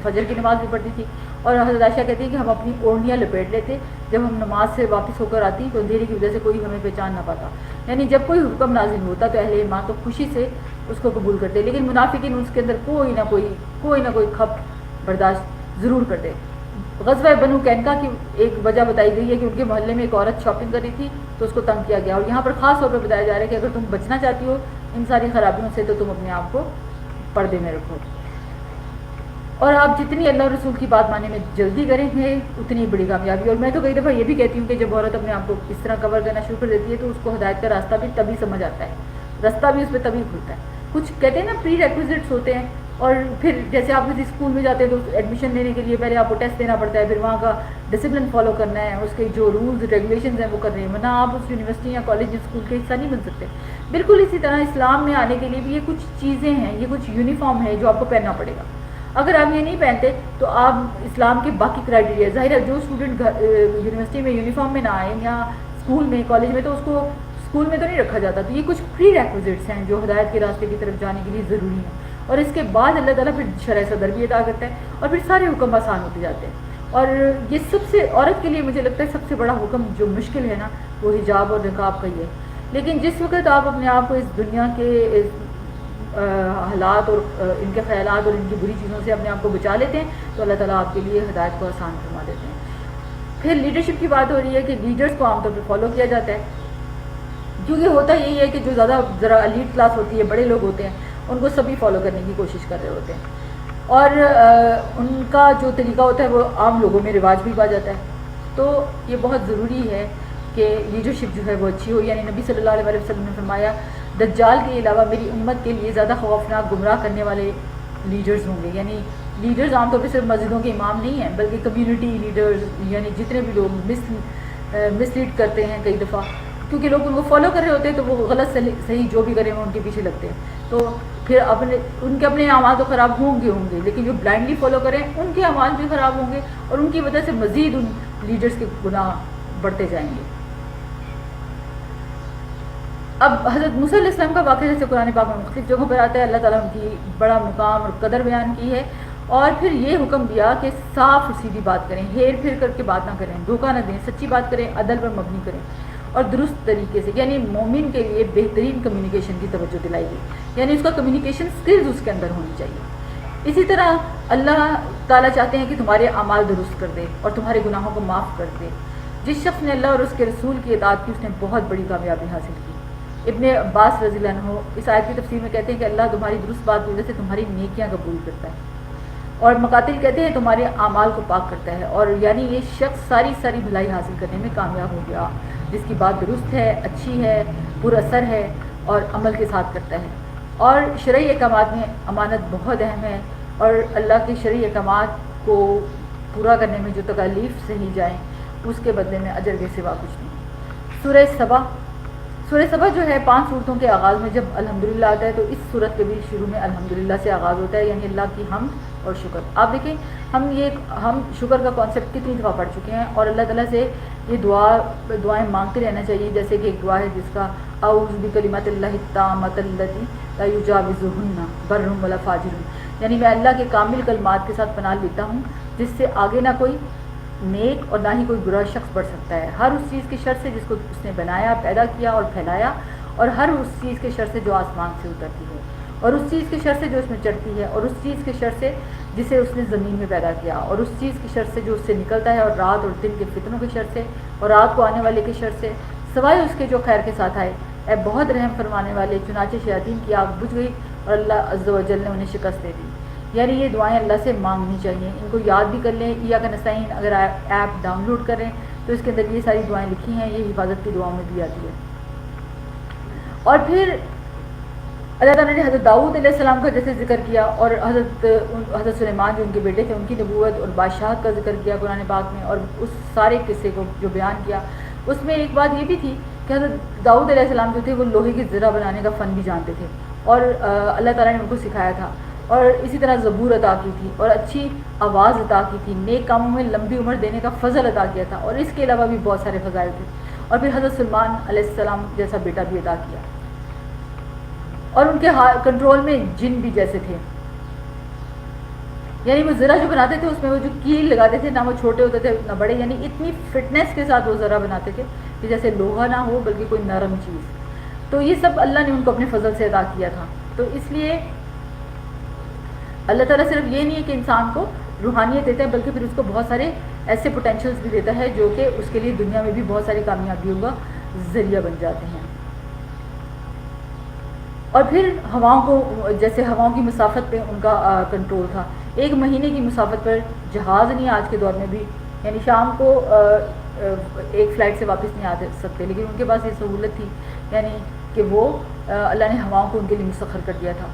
فجر کی نماز بھی پڑھتی تھی, اور حضرت عائشہ کہتی ہیں کہ ہم اپنی اوڑھنیاں لپیٹ لیتے جب ہم نماز سے واپس ہو کر آتی تو اندھیرے کی وجہ سے کوئی ہمیں پہچان نہ پاتا. یعنی جب کوئی حکم نازل ہوتا تو اہل ایمان تو خوشی سے اس کو قبول کرتے, لیکن منافقین اس کے اندر کوئی نہ کوئی کھپ برداشت ضرور کرتے. غزوہ بنو قینقاع کی ایک وجہ بتائی گئی ہے کہ ان کے محلے میں ایک عورت شاپنگ کر رہی تھی تو اس کو تنگ کیا گیا, اور یہاں پر خاص طور پر بتایا جا رہا ہے کہ اگر تم بچنا چاہتی ہو ان ساری خرابیوں سے تو تم اپنے آپ کو پردے میں رکھو. اور آپ جتنی اللہ رسول کی بات ماننے میں جلدی کریں گے اتنی بڑی کامیابی. اور میں تو کئی دفعہ یہ بھی کہتی ہوں کہ جب عورت اپنے آپ کو اس طرح کور کرنا شروع کر دیتی ہے تو اس کو ہدایت کا راستہ بھی تبھی سمجھ آتا ہے, راستہ بھی اس پہ تبھی کھلتا ہے. کچھ کہتے ہیں نا پری ریکوزٹس ہوتے ہیں, اور پھر جیسے آپ کسی اسکول میں جاتے ہیں تو ایڈمیشن لینے کے لیے پہلے آپ کو ٹیسٹ دینا پڑتا ہے, پھر وہاں کا ڈسپلن فالو کرنا ہے, اس کے جو رولز ریگولیشنز ہیں وہ کرنے ہیں, ورنہ آپ اس یونیورسٹی یا کالج اسکول کے حصہ نہیں بن سکتے. بالکل اسی طرح اسلام میں آنے کے لیے بھی یہ کچھ چیزیں ہیں, یہ کچھ یونیفارم ہے جو آپ کو پہننا پڑے گا. اگر آپ یہ نہیں پہنتے تو آپ اسلام کے باقی کرائٹیریا, ظاہر ہے جو اسٹوڈنٹ یونیورسٹی میں یونیفارم میں نہ آئے یا اسکول میں کالج میں تو اس کو اسکول میں تو نہیں رکھا جاتا. تو یہ کچھ پری ریکوزٹس ہیں جو ہدایت کے راستے کی طرف جانے کے لیے ضروری ہیں, اور اس کے بعد اللہ تعالیٰ پھر شرح صدر بھی عطا کرتا ہے, اور پھر سارے حکم آسان ہوتے جاتے ہیں. اور یہ سب سے عورت کے لیے مجھے لگتا ہے سب سے بڑا حکم جو مشکل ہے نا وہ حجاب اور نقاب کا ہی ہے. لیکن جس وقت آپ اپنے آپ کو اس دنیا کے حالات اور ان کے خیالات اور ان کی بری چیزوں سے اپنے آپ کو بچا لیتے ہیں تو اللہ تعالیٰ آپ کے لیے ہدایت کو آسان فرما دیتے ہیں. پھر لیڈرشپ کی بات ہو رہی ہے کہ لیڈرز کو عام طور پہ فالو کیا جاتا ہے, کیونکہ ہوتا یہی ہے کہ جو زیادہ ذرا ایلیٹ کلاس ہوتی ہے, بڑے لوگ ہوتے ہیں, ان کو سبھی فالو کرنے کی کوشش کر رہے ہوتے ہیں, اور ان کا جو طریقہ ہوتا ہے وہ عام لوگوں میں رواج بھی پا جاتا ہے. تو یہ بہت ضروری ہے کہ لیڈرشپ جو ہے وہ اچھی ہو. یعنی نبی صلی اللہ علیہ وسلم نے فرمایا دجال کے علاوہ میری امت کے لیے زیادہ خوفناک گمراہ کرنے والے لیڈرز ہوں گے. یعنی لیڈرز عام طور پہ صرف مسجدوں کے امام نہیں ہیں بلکہ کمیونٹی لیڈرز, یعنی جتنے بھی لوگ مس لیڈ کرتے ہیں کئی دفعہ, کیونکہ لوگ ان کو فالو کر رہے ہوتے ہیں تو وہ غلط صحیح جو بھی کریں وہ ان کے پیچھے لگتے ہیں. تو پھر ان کے اپنے اعمال تو خراب ہوں گے, لیکن جو بلائنڈلی فالو کریں ان کے اعمال بھی خراب ہوں گے, اور ان کی وجہ سے مزید ان لیڈرز کے گناہ بڑھتے جائیں گے. اب حضرت موسیٰ علیہ السلام کا واقعہ جیسے قرآن پاک میں مختلف جگہوں پر آتا ہے, اللہ تعالیٰ ان کی بڑا مقام اور قدر بیان کی ہے, اور پھر یہ حکم دیا کہ صاف اور سیدھی بات کریں, ہیر پھر کر کے بات نہ کریں, دھوکہ نہ دیں, سچی بات کریں, عدل پر مبنی کریں اور درست طریقے سے. یعنی مومن کے لیے بہترین کمیونیکیشن کی توجہ دلائی گئی, یعنی اس کا کمیونیکیشن سکلز اس کے اندر ہونی چاہیے. اسی طرح اللہ تعالیٰ چاہتے ہیں کہ تمہارے اعمال درست کر دے اور تمہارے گناہوں کو معاف کر دے. جس شخص نے اللہ اور اس کے رسول کی اطاعت کی اس نے بہت بڑی کامیابی حاصل کی. ابن عباس رضی اللہ عنہ اس آیت کی تفسیر میں کہتے ہیں کہ اللہ تمہاری درست بات کی وجہ سے تمہاری نیکیاں قبول کرتا ہے, اور مقاتل کہتے ہیں تمہارے اعمال کو پاک کرتا ہے. اور یعنی یہ شخص ساری بھلائی حاصل کرنے میں کامیاب ہو گیا جس کی بات درست ہے, اچھی ہے, پر اثر ہے اور عمل کے ساتھ کرتا ہے. اور شرعی احکامات میں امانت بہت اہم ہے, اور اللہ کے شرعی احکامات کو پورا کرنے میں جو تکالیف سہی جائیں اس کے بدلے میں اجر کے سوا کچھ نہیں. سورہ سورہ سبا جو ہے 5 صورتوں کے آغاز میں جب الحمدللہ آتا ہے تو اس صورت کے بھی شروع میں الحمدللہ سے آغاز ہوتا ہے، یعنی اللہ کی حمد اور شکر. آپ دیکھیں ہم شکر کا کانسیپٹ کتنی دفعہ پڑھ چکے ہیں، اور اللہ تعالیٰ سے یہ دعائیں مانگتے رہنا چاہیے. جیسے کہ ایک دعا ہے جس کا اعوذ بکلمات اللہ التامۃ التی لا یجاوزہن بر ولا فاجر، یعنی میں اللہ کے کامل کلمات کے ساتھ پناہ لیتا ہوں جس سے آگے نہ کوئی نیک اور نہ ہی کوئی برا شخص بڑھ سکتا ہے، ہر اس چیز کی شر سے جس کو اس نے بنایا، پیدا کیا اور پھیلایا، اور ہر اس چیز کے شر سے جو آسمان سے اترتی ہے، اور اس چیز کے شر سے جو اس میں چڑھتی ہے، اور اس چیز کے شر سے جسے اس نے زمین میں پیدا کیا، اور اس چیز کی شر سے جو اس سے نکلتا ہے، اور رات اور دن کے فتنوں کے شر سے، اور رات کو آنے والے کے شر سے، سوائے اس کے جو خیر کے ساتھ آئے. اے بہت رحم فرمانے والے، چنانچہ شیاطین کی آگ بجھ گئی اور اللہ عز و جل نے انہیں شکست دے دی. یعنی یہ دعائیں اللہ سے مانگنی چاہیے، ان کو یاد بھی کر لیں. ایاک نستعین اگر ایپ ڈاؤن لوڈ کریں تو اس کے اندر یہ ساری دعائیں لکھی ہیں، یہ حفاظت کی دعاؤں میں بھی آتی ہے. اور پھر اللہ تعالیٰ نے حضرت داؤد علیہ السلام کا جیسے ذکر کیا، اور حضرت سلیمان جو ان کے بیٹے تھے ان کی نبوت اور بادشاہت کا ذکر کیا قرآن پاک میں، اور اس سارے قصے کو جو بیان کیا اس میں ایک بات یہ بھی تھی کہ حضرت داؤد علیہ السلام جو تھے وہ لوہے کی زرہ بنانے کا فن بھی جانتے تھے، اور اللہ تعالیٰ نے ان کو سکھایا تھا، اور اسی طرح زبور عطا کی تھی، اور اچھی آواز عطا کی تھی، نیک کاموں میں لمبی عمر دینے کا فضل عطا کیا تھا، اور اس کے علاوہ بھی بہت سارے فضائل تھے. اور پھر حضرت سلمان علیہ السلام جیسا بیٹا بھی عطا کیا، اور ان کے کنٹرول میں جن بھی جیسے تھے. یعنی وہ ذرا جو بناتے تھے اس میں وہ جو کیل لگاتے تھے، نہ وہ چھوٹے ہوتے تھے نہ بڑے، یعنی اتنی فٹنس کے ساتھ وہ ذرا بناتے تھے کہ جیسے لوہا نہ ہو بلکہ کوئی نرم چیز. تو یہ سب اللہ نے ان کو اپنے فضل سے عطا کیا تھا. تو اس لیے اللہ تعالیٰ صرف یہ نہیں ہے کہ انسان کو روحانیت دیتا ہے، بلکہ پھر اس کو بہت سارے ایسے پوٹینشیلز بھی دیتا ہے جو کہ اس کے لیے دنیا میں بھی بہت ساری کامیابیوں کا ذریعہ بن جاتے ہیں. اور پھر ہواؤں کو، جیسے ہواؤں کی مسافت پہ ان کا کنٹرول تھا. 1 مہینے کی مسافت پر جہاز نہیں آج کے دور میں بھی، یعنی شام کو ایک فلائٹ سے واپس نہیں آ سکتے، لیکن ان کے پاس یہ سہولت تھی، یعنی کہ وہ اللہ نے ہواؤں کو ان کے لیے مسخر کر دیا تھا.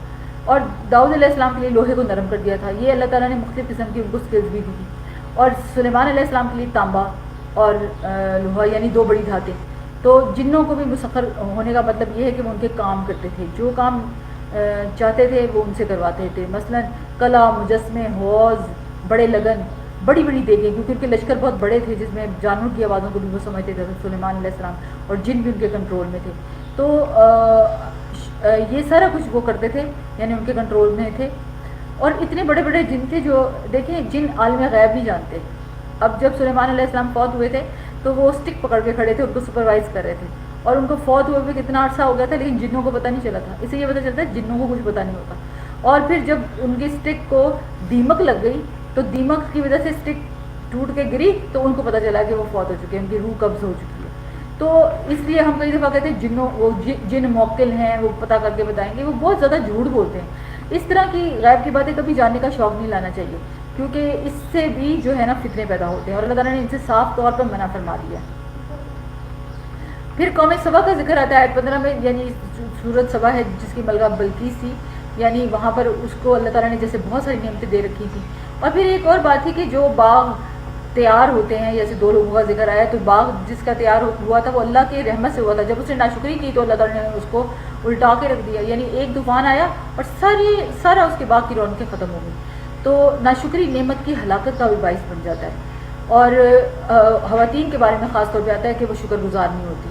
اور داؤد علیہ السلام کے لیے لوہے کو نرم کر دیا تھا. یہ اللہ تعالیٰ نے مختلف قسم کی ان کو سکلز بھی دی تھی. اور سلیمان علیہ السلام کے لیے تانبا اور لوہا، یعنی 2 بڑی دھاتیں. تو جنوں کو بھی مسخر ہونے کا مطلب یہ ہے کہ وہ ان کے کام کرتے تھے، جو کام چاہتے تھے وہ ان سے کرواتے تھے. مثلا کلا، مجسمے، حوض، بڑے لگن، بڑی بڑی دیگیں، کیونکہ ان کے لشکر بہت بڑے تھے جس میں جانوروں کی آوازوں کو بھی وہ سمجھتے تھے سلیمان علیہ السلام، اور جن بھی ان کے کنٹرول میں تھے. تو یہ سارا کچھ وہ کرتے تھے، یعنی ان کے کنٹرول میں تھے. اور اتنے بڑے بڑے جن تھے جو دیکھیں جن عالم غیب نہیں جانتے. اب جب سلیمان علیہ السلام فوت ہوئے تھے تو وہ اسٹک پکڑ کے کھڑے تھے، ان کو سپروائز کر رہے تھے، اور ان کو فوت ہوئے ہوئے کتنا عرصہ ہو گیا تھا لیکن جنوں کو پتہ نہیں چلا تھا. اسے یہ پتہ چلتا ہے جنوں کو کچھ پتہ نہیں ہوتا. اور پھر جب ان کی اسٹک کو دیمک لگ گئی تو دیمک کی وجہ سے اسٹک ٹوٹ کے گری تو ان کو پتہ چلا کہ وہ فوت ہو چکے ہیں، ان کی روح قبض ہو چکی ہے. تو اس لیے ہم کئی دفعہ کہتے ہیں جنوں، وہ جن موکل ہیں، وہ پتہ کر کے بتائیں گے. وہ بہت زیادہ جھوٹ بولتے ہیں. اس طرح کی غیب کی باتیں کبھی جاننے کا شوق نہیں لانا چاہیے، کیونکہ اس سے بھی جو ہے نا فتنے پیدا ہوتے ہیں، اور اللہ تعالیٰ نے ان سے صاف طور پر منع فرما دیا. پھر قوم سبا کا ذکر آتا ہے آیت 15 میں، یعنی سورت سبا ہے جس کی ملکہ بلقیس تھی، یعنی وہاں پر اس کو اللہ تعالیٰ نے جیسے بہت ساری نعمتیں دے رکھی تھیں. اور پھر ایک اور بات تھی کہ جو باغ تیار ہوتے ہیں، جیسے 2 لوگوں کا ذکر آیا، تو باغ جس کا تیار ہوا تھا وہ اللہ کی رحمت سے ہوا تھا. جب اس نے ناشکری کی تو اللہ تعالیٰ نے اس کو الٹا کے رکھ دیا، یعنی ایک طوفان آیا اور سارا اس کے باغ کی رونقیں ختم ہو گئی. تو ناشکری نعمت کی ہلاکت کا بھی باعث بن جاتا ہے. اور خواتین کے بارے میں خاص طور پہ آتا ہے کہ وہ شکر گزار نہیں ہوتی،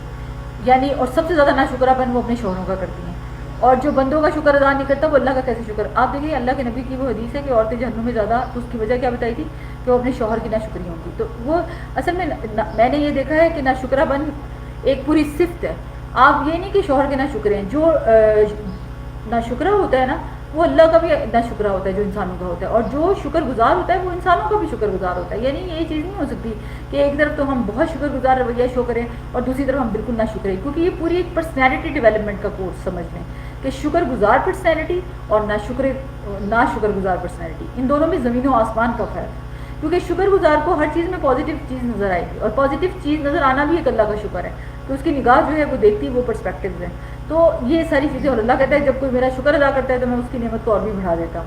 یعنی اور سب سے زیادہ ناشکراپن وہ اپنے شوہروں کا کرتی ہیں. اور جو بندوں کا شکر ادا نہیں کرتا وہ اللہ کا کیسے شکر. آپ دیکھیے اللہ کے نبی کی وہ حدیث ہے کہ عورتیں جہنم میں زیادہ، اس کی وجہ کیا بتائی تھی کہ وہ اپنے شوہر کی ناشکری ہوں گی. تو وہ اصل میں نے یہ دیکھا ہے کہ ناشکرا بن ایک پوری صفت ہے. آپ یہ نہیں کہ شوہر کے ناشکرے ہیں، جو ناشکرا ہوتا ہے نا وہ اللہ کا بھی ناشکرا ہوتا ہے جو انسانوں کا ہوتا ہے، اور جو شکر گزار ہوتا ہے وہ انسانوں کا بھی شکر گزار ہوتا ہے. یعنی یہ چیز نہیں ہو سکتی کہ ایک طرف تو ہم بہت شکر گزار رویہ شو کریں اور دوسری طرف ہم بالکل نہ شکریں، کیونکہ یہ پوری ایک پرسنالٹی ڈیولپمنٹ کا کورس سمجھ لیں کہ شکر گزار پرسنالٹی اور نہ شکر گزار پرسنالٹی، ان دونوں میں زمین و آسمان کا فرق ہے. کیونکہ شکر گزار کو ہر چیز میں پازیٹیو چیز نظر آئے گی، اور پازیٹیو چیز نظر آنا بھی ایک اللہ کا شکر ہے کہ اس کی نگاہ جو ہے وہ دیکھتی وہ پرسپیکٹیوز ہیں. تو یہ ساری چیزیں، اور اللہ کہتا ہے جب کوئی میرا شکر ادا کرتا ہے تو میں اس کی نعمت کو اور بھی بڑھا دیتا ہوں.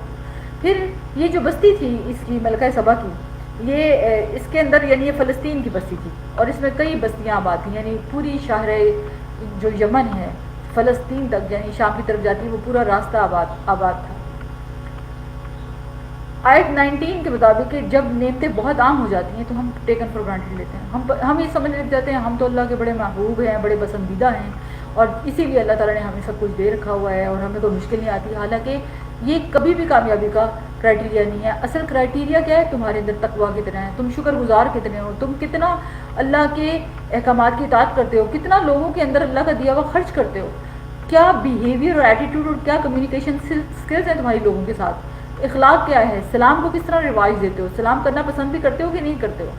پھر یہ جو بستی تھی اس کی ملکہ سبا کی، یہ اس کے اندر یعنی یہ فلسطین کی بستی تھی، اور اس میں کئی بستیاں آباد تھیں، یعنی پوری شہر جو یمن ہے فلسطین تک یعنی شام کی طرف جاتی ہے وہ پورا راستہ آباد تھا. آیت 19 کے مطابق کہ جب نعمتیں بہت عام ہو جاتی ہیں تو ہم ٹیکن فار گرانٹیڈ لیتے ہیں. ہم یہ سمجھ لگ جاتے ہیں ہم تو اللہ کے بڑے محبوب ہیں, بڑے پسندیدہ ہیں, اور اسی لیے اللہ تعالیٰ نے ہمیں سب کچھ دے رکھا ہوا ہے اور ہمیں کوئی مشکل نہیں آتی. حالانکہ یہ کبھی بھی کامیابی کا کرائٹیریا نہیں ہے. اصل کرائٹیریا کیا ہے؟ تمہارے اندر تقویٰ کتنا ہے, تم شکر گزار کتنے ہو, تم کتنا اللہ کے احکامات کی اطاعت کرتے ہو, کتنا لوگوں کے اندر اللہ کا دیا ہوا خرچ کرتے ہو, کیا بیہیویئر اور ایٹیٹیوڈ اور کیا کمیونیکیشن اسکلز ہیں تمہاری لوگوں کے ساتھ, اخلاق کیا ہے, سلام کو کس طرح رواج دیتے ہو, سلام کرنا پسند بھی کرتے ہو کہ نہیں کرتے ہو,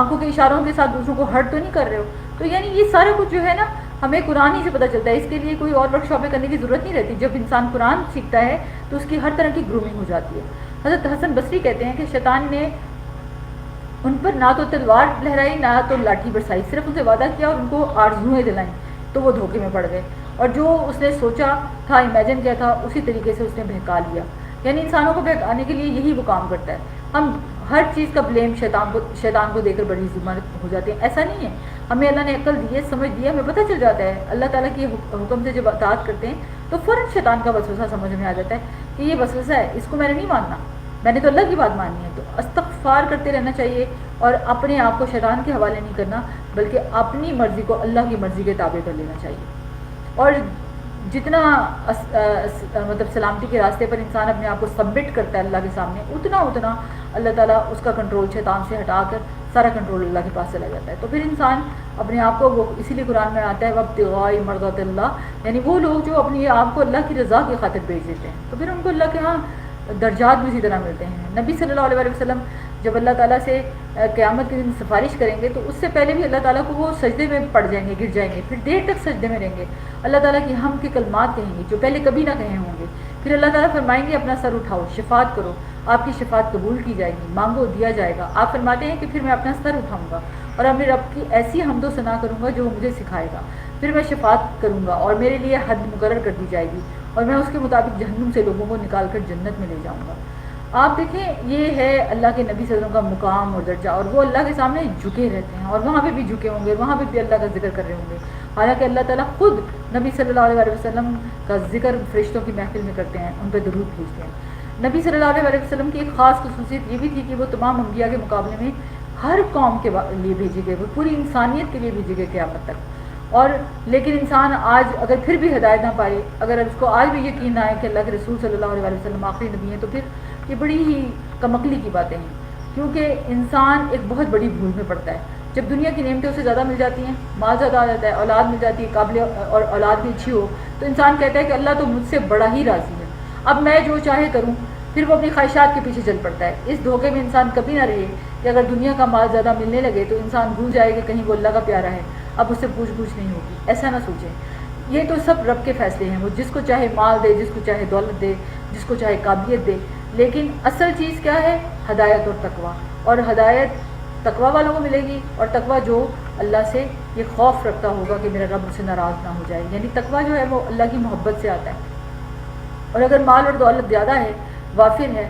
آنکھوں کے اشاروں کے ساتھ دوسروں کو ہرٹ تو نہیں کر رہے ہو. تو یعنی یہ سارا کچھ جو ہے نا ہمیں قرآن ہی سے پتہ چلتا ہے. اس کے لیے کوئی اور ورک شاپیں کرنے کی ضرورت نہیں رہتی. جب انسان قرآن سیکھتا ہے تو اس کی ہر طرح کی گرومنگ ہو جاتی ہے. حضرت حسن بصری کہتے ہیں کہ شیطان نے ان پر نہ تو تلوار لہرائی نہ تو لاٹھی برسائی, صرف ان سے وعدہ کیا اور ان کو آرزوئیں دلائیں, تو وہ دھوکے میں پڑ گئے, اور جو اس نے سوچا تھا, امیجن کیا تھا, اسی طریقے سے اس نے بہکا لیا. یعنی انسانوں کو بہکانے کے لیے یہی وہ کام کرتا ہے. ہم ہر چیز کا بلیم شیطان کو دے کر بڑی ذمہ ہو جاتے ہیں. ایسا نہیں ہے, ہمیں اللہ نے عقل دی ہے, سمجھ دی ہے, ہمیں پتہ چل جاتا ہے. اللہ تعالیٰ کے حکم سے جب اطاعت کرتے ہیں تو فوراً شیطان کا وسوسہ سمجھ میں آ جاتا ہے کہ یہ وسوسہ ہے, اس کو میں نے نہیں ماننا, میں نے تو اللہ کی بات ماننی ہے. تو استغفار کرتے رہنا چاہیے اور اپنے آپ کو شیطان کے حوالے نہیں کرنا, بلکہ اپنی مرضی کو اللہ کی مرضی کے تابع کر لینا چاہیے. اور جتنا مطلب سلامتی کے راستے پر انسان اپنے آپ کو سبمٹ کرتا ہے اللہ کے سامنے, اتنا اللہ تعالیٰ اس کا کنٹرول شیطان سے ہٹا کر سارا کنٹرول اللہ کے پاس چلا جاتا ہے. تو پھر انسان اپنے آپ کو, وہ اسی لیے قرآن میں آتا ہے وابتغاء مرضات اللہ, یعنی وہ لوگ جو اپنے آپ کو اللہ کی رضا کی خاطر بھیج دیتے ہیں تو پھر ان کو اللہ کے ہاں درجات بھی اسی طرح ملتے ہیں. نبی صلی اللہ علیہ وسلم جب اللہ تعالیٰ سے قیامت کے دن سفارش کریں گے تو اس سے پہلے بھی اللہ تعالیٰ کو وہ سجدے میں پڑ جائیں گے, گر جائیں گے, پھر دیر تک سجدے میں رہیں گے, اللہ تعالیٰ کی ہم کے کلمات کہیں گے جو پہلے کبھی نہ کہے ہوں گے. پھر اللہ تعالیٰ فرمائیں گے اپنا سر اٹھاؤ, شفاعت کرو, آپ کی شفاعت قبول کی جائے گی, مانگو دیا جائے گا. آپ فرماتے ہیں کہ پھر میں اپنا سر اٹھاؤں گا اور اپنے رب کی ایسی حمد و ثنا کروں گا جو وہ مجھے سکھائے گا. پھر میں شفاعت کروں گا اور میرے لیے حد مقرر کر دی جائے گی اور میں اس کے مطابق جہنم سے لوگوں کو نکال کر جنت میں لے جاؤں گا. آپ دیکھیں یہ ہے اللہ کے نبی صلی اللہ علیہ وسلم کا مقام اور درجہ, اور وہ اللہ کے سامنے جھکے رہتے ہیں اور وہاں پہ بھی جھکے ہوں گے, وہاں پہ بھی اللہ کا ذکر کر رہے ہوں گے. حالانکہ اللہ تعالیٰ خود نبی صلی اللہ علیہ وسلم کا ذکر فرشتوں کی محفل میں کرتے ہیں, ان پہ درود بھیجتے ہیں. نبی صلی اللہ علیہ وسلم کی ایک خاص خصوصیت یہ بھی تھی کہ وہ تمام انبیاء کے مقابلے میں ہر قوم کے لیے بھیجے گئے, وہ پوری انسانیت کے لیے بھیجے گئے قیامت تک. اور لیکن انسان آج اگر پھر بھی ہدایت نہ پائے, اگر اس کو آج بھی یقین نہ آئے کہ اللہ کے رسول صلی اللہ علیہ وسلم آخری نبی ہیں, تو پھر یہ بڑی ہی کمکلی کی باتیں ہیں. کیونکہ انسان ایک بہت بڑی بھول میں پڑتا ہے. جب دنیا کی نعمتیں اسے زیادہ مل جاتی ہیں, مال زیادہ آ جاتا ہے, اولاد مل جاتی ہے قابل, اور اولاد بھی اچھی ہو, تو انسان کہتا ہے کہ اللہ تو مجھ سے بڑا ہی راضی ہے, اب میں جو چاہے کروں. پھر وہ اپنی خواہشات کے پیچھے چل پڑتا ہے. اس دھوکے میں انسان کبھی نہ رہے کہ اگر دنیا کا مال زیادہ ملنے لگے تو انسان بھول جائے کہ کہیں وہ اللہ کا پیارا ہے, اب اس سے پوچھ نہیں ہوگی. ایسا نہ سوچیں. یہ تو سب رب کے فیصلے ہیں, وہ جس کو چاہے مال دے, جس کو چاہے دولت دے, جس کو چاہے قابلیت دے. لیکن اصل چیز کیا ہے؟ ہدایت اور تقویٰ. اور ہدایت تقویٰ والوں کو ملے گی, اور تقویٰ جو اللہ سے یہ خوف رکھتا ہوگا کہ میرا رب مجھ سے ناراض نہ ہو جائے. یعنی تقویٰ جو ہے وہ اللہ کی محبت سے آتا ہے. اور اگر مال اور دولت زیادہ ہے, وافر ہے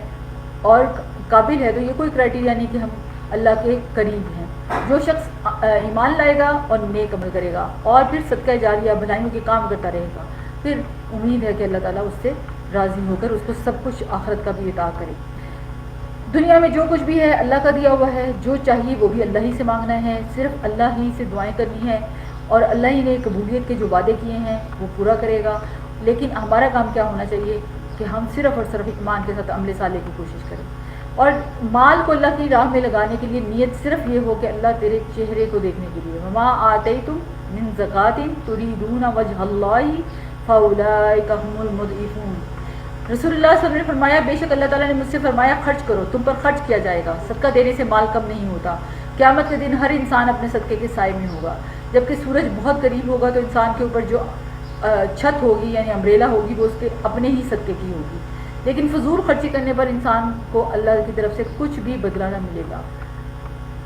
اور قابل ہے, تو یہ کوئی کرائٹیریا نہیں کہ ہم اللہ کے قریب ہیں. جو شخص ایمان لائے گا اور نیک عمل کرے گا اور پھر صدقہ جاریہ بھلائیوں کے کام کرتا رہے گا, پھر امید ہے کہ اللہ تعالیٰ اس سے راضی ہو کر اس کو سب کچھ آخرت کا بھی عطا کرے. دنیا میں جو کچھ بھی ہے اللہ کا دیا ہوا ہے, جو چاہیے وہ بھی اللہ ہی سے مانگنا ہے, صرف اللہ ہی سے دعائیں کرنی ہے, اور اللہ ہی نے قبولیت کے جو وعدے کیے ہیں وہ پورا کرے گا. لیکن ہمارا کام کیا ہونا چاہیے کہ ہم صرف اور صرف ایمان کے ساتھ عمل صالح کی کوشش کریں, اور مال کو اللہ کی راہ میں لگانے کے لیے نیت صرف یہ ہو کہ اللہ تیرے چہرے کو دیکھنے کے لیے. وما آتیتم من زکاۃ تریدون وجہ اللہ فاولئک هم المضعفون. رسول اللہ صلی اللہ علیہ وسلم نے فرمایا, بے شک اللہ تعالیٰ نے مجھ سے فرمایا خرچ کرو, تم پر خرچ کیا جائے گا. صدقہ دینے سے مال کم نہیں ہوتا. قیامت کے دن ہر انسان اپنے صدقے کے سائے میں ہوگا. جبکہ سورج بہت قریب ہوگا تو انسان کے اوپر جو چھت ہوگی یعنی امبریلا ہوگی وہ اس کے اپنے ہی صدقے کی ہوگی. لیکن فضول خرچی کرنے پر انسان کو اللہ کی طرف سے کچھ بھی بدلہ نہ ملے گا.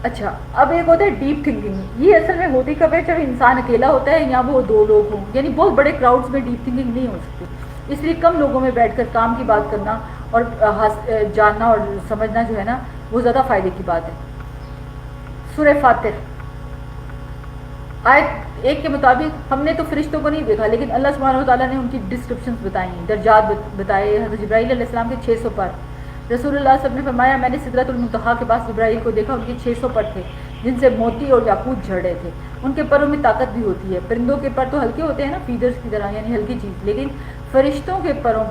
اچھا, اب ایک ہوتا ہے ڈیپ تھنکنگ. یہ اصل میں ہوتی کب ہے؟ جب انسان اکیلا ہوتا ہے یا وہ دو لوگ ہوں. یعنی بہت بڑے کراؤڈز میں ڈیپ تھنکنگ نہیں ہو سکتی, اس لیے کم لوگوں میں بیٹھ کر کام کی بات کرنا اور جاننا اور سمجھنا جو ہے نا وہ زیادہ فائدے کی بات ہے. سورہ فاتر آیت 1 کے مطابق ہم نے تو فرشتوں کو نہیں دیکھا، لیکن اللہ سبحانہ و تعالیٰ نے ان کی ڈسکرپشنز بتائی ہیں، درجات بتائے۔ حضرت جبرائیل علیہ السلام کے 600 پر، رسول اللہ صلی اللہ علیہ وسلم نے فرمایا میں نے سدرۃ المنتہا کے پاس جبرائیل کو دیکھا، ان کے 600 پر تھے جن سے موتی اور یاقوت جھڑ رہے تھے، ان کے پروں میں طاقت بھی ہوتی ہے۔ پرندوں کے پر تو ہلکے ہوتے ہیں نا، فیدرز کی طرح، یعنی ہلکی چیز، لیکن فرشتوں کے پروں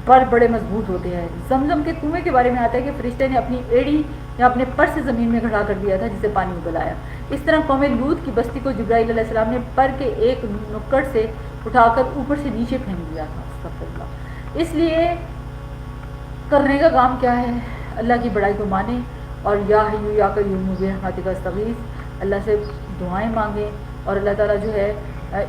پر بڑے مضبوط ہوتے ہیں۔ زمزم کے کنویں کے بارے میں آتا ہے کہ فرشتے نے اپنی ایڑی یا اپنے پر سے زمین میں کھڑا کر دیا تھا جسے پانی ابل آیا۔ اس طرح قوم لوط کی بستی کو جبرائیل علیہ السلام نے پر کے ایک نکڑ سے اٹھا کر اوپر سے نیچے پھینک دیا تھا۔ استغفر اللہ۔ اس لیے کرنے کا کام کیا ہے؟ اللہ کی بڑائی کو مانیں اور یا حیو یا قیوم برحمتک استغیث، اللہ سے دعائیں مانگیں، اور اللہ تعالیٰ جو ہے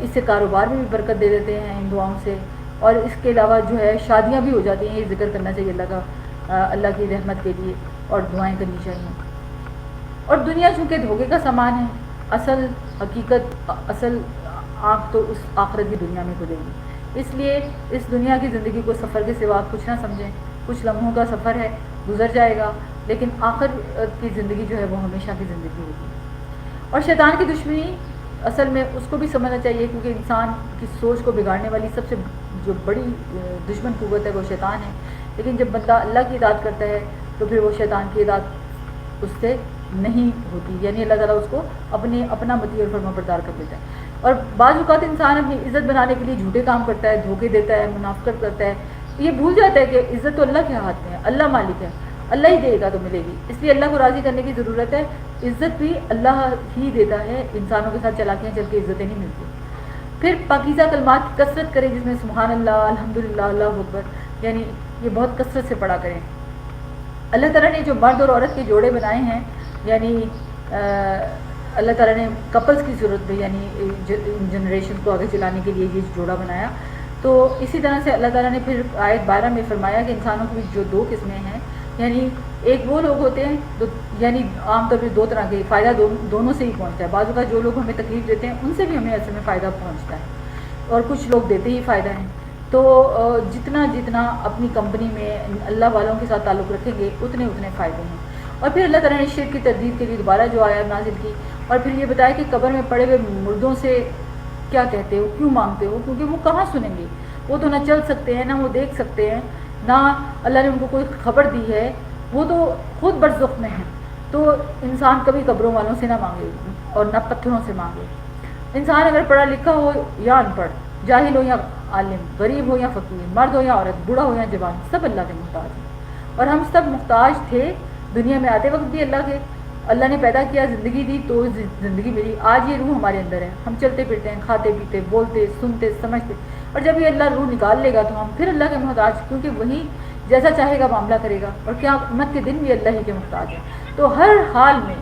اس سے کاروبار میں بھی برکت دے دیتے ہیں ان دعاؤں سے، اور اس کے علاوہ جو ہے شادیاں بھی ہو جاتی ہیں۔ یہ ذکر کرنا چاہیے اللہ کا، اللہ کی رحمت کے لیے، اور دعائیں کرنی چاہیے۔ اور دنیا چونکہ دھوکے کا سامان ہے، اصل حقیقت، اصل آنکھ تو اس آخرت کی دنیا میں کھلے گی۔ اس لیے اس دنیا کی زندگی کو سفر کے سوا کچھ نہ سمجھیں، کچھ لمحوں کا سفر ہے، گزر جائے گا، لیکن آخر کی زندگی جو ہے وہ ہمیشہ کی زندگی ہوگی۔ اور شیطان کی دشمنی اصل میں اس کو بھی سمجھنا چاہیے، کیونکہ انسان کی سوچ کو بگاڑنے والی سب سے جو بڑی دشمن قوت ہے وہ شیطان ہے، لیکن جب بندہ اللہ کی اطاعت کرتا ہے تو پھر وہ شیطان کی اطاعت اس سے نہیں ہوتی، یعنی اللہ تعالیٰ اس کو اپنا مطیع اور فرما بردار کر دیتا ہے۔ اور بعض اوقات انسان اپنی عزت بنانے کے لیے جھوٹے کام کرتا ہے، دھوکے دیتا ہے، منافقت کرتا ہے، یہ بھول جاتا ہے کہ عزت تو اللہ کے ہاتھ میں ہے، اللہ مالک ہے، اللہ ہی دے گا تو ملے گی۔ اس لیے اللہ کو راضی کرنے کی ضرورت ہے، عزت بھی اللہ ہی دیتا ہے، انسانوں کے ساتھ چلاکیاں چل کے عزتیں نہیں ملتی۔ پھر پاکیزہ کلمات کی کثرت کریں، جس میں سبحان اللہ، الحمدللہ، اللہ اکبر، یعنی یہ بہت کثرت سے پڑھا کریں۔ اللہ تعالیٰ نے جو مرد اور عورت کے جوڑے بنائے ہیں، یعنی اللہ تعالیٰ نے کپلز کی صورت میں، یعنی جنریشن کو آگے چلانے کے لیے یہ جوڑا بنایا، تو اسی طرح سے اللہ تعالیٰ نے پھر آیت 12 میں فرمایا کہ انسانوں کی جو 2 قسمیں ہیں، یعنی ایک وہ لوگ ہوتے ہیں یعنی عام طور پہ 2 طرح کے، فائدہ دونوں سے ہی پہنچتا ہے۔ بعض اوقات جو لوگ ہمیں تکلیف دیتے ہیں ان سے بھی ہمیں اصل میں فائدہ پہنچتا ہے، اور کچھ لوگ دیتے ہی فائدہ ہیں۔ تو جتنا اپنی کمپنی میں اللہ والوں کے ساتھ تعلق رکھیں گے اتنے فائدے ہیں۔ اور پھر اللہ تعالیٰ نے شرک کی تردید کے لیے دوبارہ جو آیات نازل کی، اور پھر یہ بتایا کہ قبر میں پڑے ہوئے مردوں سے کیا کہتے ہو، کیوں مانگتے ہو، کیونکہ وہ کہاں سنیں گے، وہ تو نہ چل سکتے ہیں، نہ وہ دیکھ سکتے ہیں، نہ اللہ نے ان کو کوئی خبر دی ہے، وہ تو خود برزخ میں ہیں۔ تو انسان کبھی قبروں والوں سے نہ مانگے اور نہ پتھروں سے مانگے۔ انسان اگر پڑھا لکھا ہو یا ان پڑھ، جاہل ہو یا عالم، غریب ہو یا فقیر، مرد ہو یا عورت، بوڑھا ہو یا جوان، سب اللہ کے محتاج ہیں، اور ہم سب محتاج تھے دنیا میں آتے وقت بھی اللہ کے۔ اللہ نے پیدا کیا، زندگی دی تو زندگی ملی، آج یہ روح ہمارے اندر ہے، ہم چلتے پھرتے ہیں، کھاتے پیتے، بولتے، سنتے، سمجھتے، اور جب یہ اللہ روح نکال لے گا تو ہم پھر اللہ کے محتاج، کیونکہ وہی جیسا چاہے گا معاملہ کرے گا، اور قیامت کے دن بھی اللہ ہی کے محتاج ہے۔ تو ہر حال میں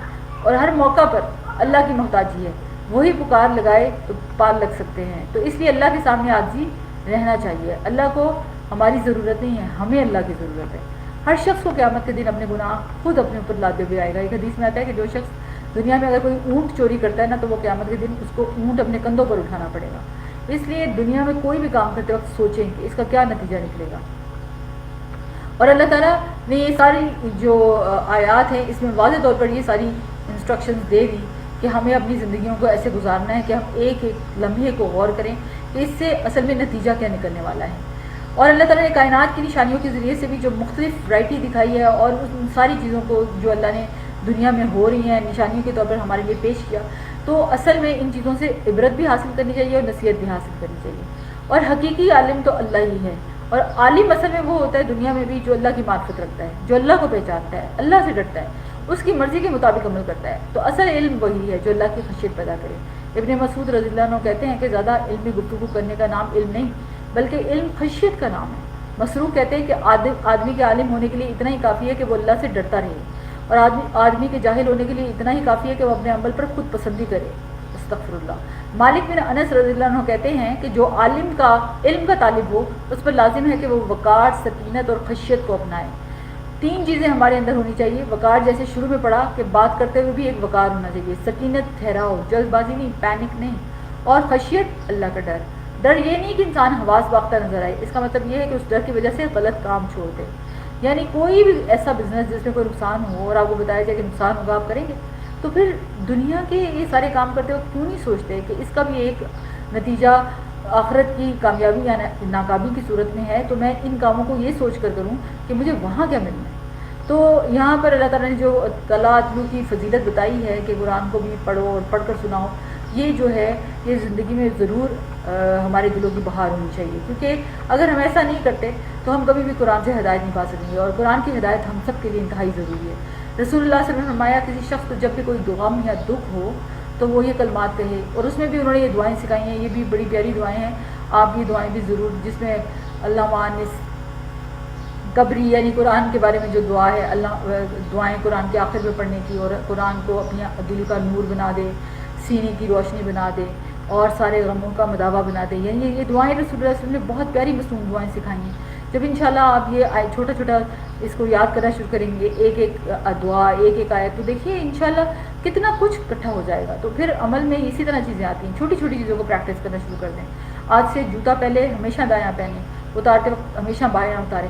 اور ہر موقع پر اللہ کی محتاجی ہے، وہی پکار لگائے تو پار لگ سکتے ہیں۔ تو اس لیے اللہ کے سامنے عاجزی رہنا چاہیے۔ اللہ کو ہماری ضرورت نہیں ہے، ہمیں اللہ کی ضرورت ہے۔ ہر شخص کو قیامت کے دن اپنے گناہ خود اپنے اوپر لاتے ہوئے آئے گا۔ ایک حدیث میں آتا ہے کہ جو شخص دنیا میں اگر کوئی اونٹ چوری کرتا ہے نا، تو وہ قیامت کے دن اس کو اونٹ اپنے کندھوں پر اٹھانا پڑے گا۔ اس لیے دنیا میں کوئی بھی کام کرتے وقت سوچیں کہ اس کا کیا نتیجہ نکلے گا۔ اور اللہ تعالیٰ نے یہ ساری جو آیات ہیں اس میں واضح طور پر یہ ساری انسٹرکشنز دے دی کہ ہمیں اپنی زندگیوں کو ایسے گزارنا ہے کہ ہم ایک ایک لمحے کو غور کریں کہ اس سے اصل میں نتیجہ کیا نکلنے والا ہے۔ اور اللہ تعالیٰ نے کائنات کی نشانیوں کے ذریعے سے بھی جو مختلف ورائٹی دکھائی ہے، اور ان ساری چیزوں کو جو اللہ نے دنیا میں ہو رہی ہیں نشانیوں کے طور پر ہمارے لیے پیش کیا، تو اصل میں ان چیزوں سے عبرت بھی حاصل کرنی چاہیے اور نصیحت بھی حاصل کرنی چاہیے۔ اور حقیقی عالم تو اللہ ہی ہے، اور عالم اصل میں وہ ہوتا ہے دنیا میں بھی جو اللہ کی معرفت رکھتا ہے، جو اللہ کو پہچانتا ہے، اللہ سے ڈرتا ہے، اس کی مرضی کے مطابق عمل کرتا ہے۔ تو اصل علم وہی ہے جو اللہ کی خشیت پیدا کرے۔ ابن مسعود رضی اللہ عنہ کہتے ہیں کہ زیادہ علمی گفتگو کرنے کا نام علم نہیں بلکہ علم خشیت کا نام ہے۔ مسروق کہتے ہیں کہ آدمی کے عالم ہونے کے لیے اتنا ہی کافی ہے کہ وہ اللہ سے ڈرتا رہے، اور آدمی کے جاہل ہونے کے لیے اتنا ہی کافی ہے کہ وہ اپنے عمل پر خود پسندی کرے۔ استغفر اللہ۔ مالک بن انس رضی اللہ عنہ کہتے ہیں کہ جو علم کا طالب ہو اس پر لازم ہے کہ وہ وقار، سکینت اور خشیت کو اپنائے۔ 3 چیزیں ہمارے اندر ہونی چاہیے۔ وقار، جیسے شروع میں پڑھا کہ بات کرتے ہوئے بھی ایک وقار ہونا چاہیے، سکینت ٹھہراؤ، جلد بازی نہیں، پینک نہیں، اور خشیت اللہ کا ڈر۔ ڈر یہ نہیں کہ انسان حواس باختہ نظر آئے، اس کا مطلب یہ ہے کہ اس ڈر کی وجہ سے غلط کام چھوڑ دے۔ یعنی کوئی بھی ایسا بزنس جس میں کوئی نقصان ہو اور آپ کو بتایا جائے کہ نقصان ہوگا، آپ کریں گے؟ تو پھر دنیا کے یہ سارے کام کرتے وقت کیوں نہیں سوچتے کہ اس کا بھی ایک نتیجہ آخرت کی کامیابی یا ناکامی کی صورت میں ہے، تو میں ان کاموں کو یہ سوچ کر کروں کہ مجھے وہاں کیا ملنا ہے۔ تو یہاں پر اللہ تعالیٰ نے جو تلاتلو کی فضیلت بتائی ہے کہ قرآن کو بھی پڑھو اور پڑھ کر سناؤ، یہ جو ہے یہ زندگی میں ضرور ہمارے دلوں کی بہار ہونی چاہیے، کیونکہ اگر ہم ایسا نہیں کرتے تو ہم کبھی بھی قرآن سے ہدایت نہیں پا سکیں گے، اور قرآن کی ہدایت ہم سب کے لیے انتہائی ضروری ہے۔ رسول اللہ صلی اللہ علیہ وسلم نے فرمایا کسی شخص کو جب بھی کوئی غم یا دکھ ہو تو وہ یہ کلمات کہے، اور اس میں بھی انہوں نے یہ دعائیں سکھائی ہیں، یہ بھی بڑی پیاری دعائیں ہیں، آپ یہ دعائیں بھی ضرور، جس میں اللہ مانس قبری یعنی قرآن کے بارے میں جو دعا ہے، اللہ دعائیں قرآن کے آخر میں پڑھنے کی، اور قرآن کو اپنے دل کا نور بنا دے، سینے کی روشنی بنا دے، اور سارے غموں کا مداوع بنا دے، یعنی یہ دعائیں رسول اللہ صلی اللہ علیہ وسلم نے بہت پیاری مصنون دعائیں سکھائی ہیں۔ جب انشاءاللہ آپ یہ چھوٹا چھوٹا اس کو یاد کرنا شروع کریں گے، ایک ایک دعا، ایک ایک آیت، تو دیکھیے انشاءاللہ کتنا کچھ اکٹھا ہو جائے گا۔ تو پھر عمل میں اسی طرح چیزیں آتی ہیں، چھوٹی چھوٹی چیزوں کو پریکٹس کرنا شروع کر دیں۔ آج سے جوتا پہلے ہمیشہ دایاں پہنیں، اتارتے وقت ہمیشہ بایاں اتاریں،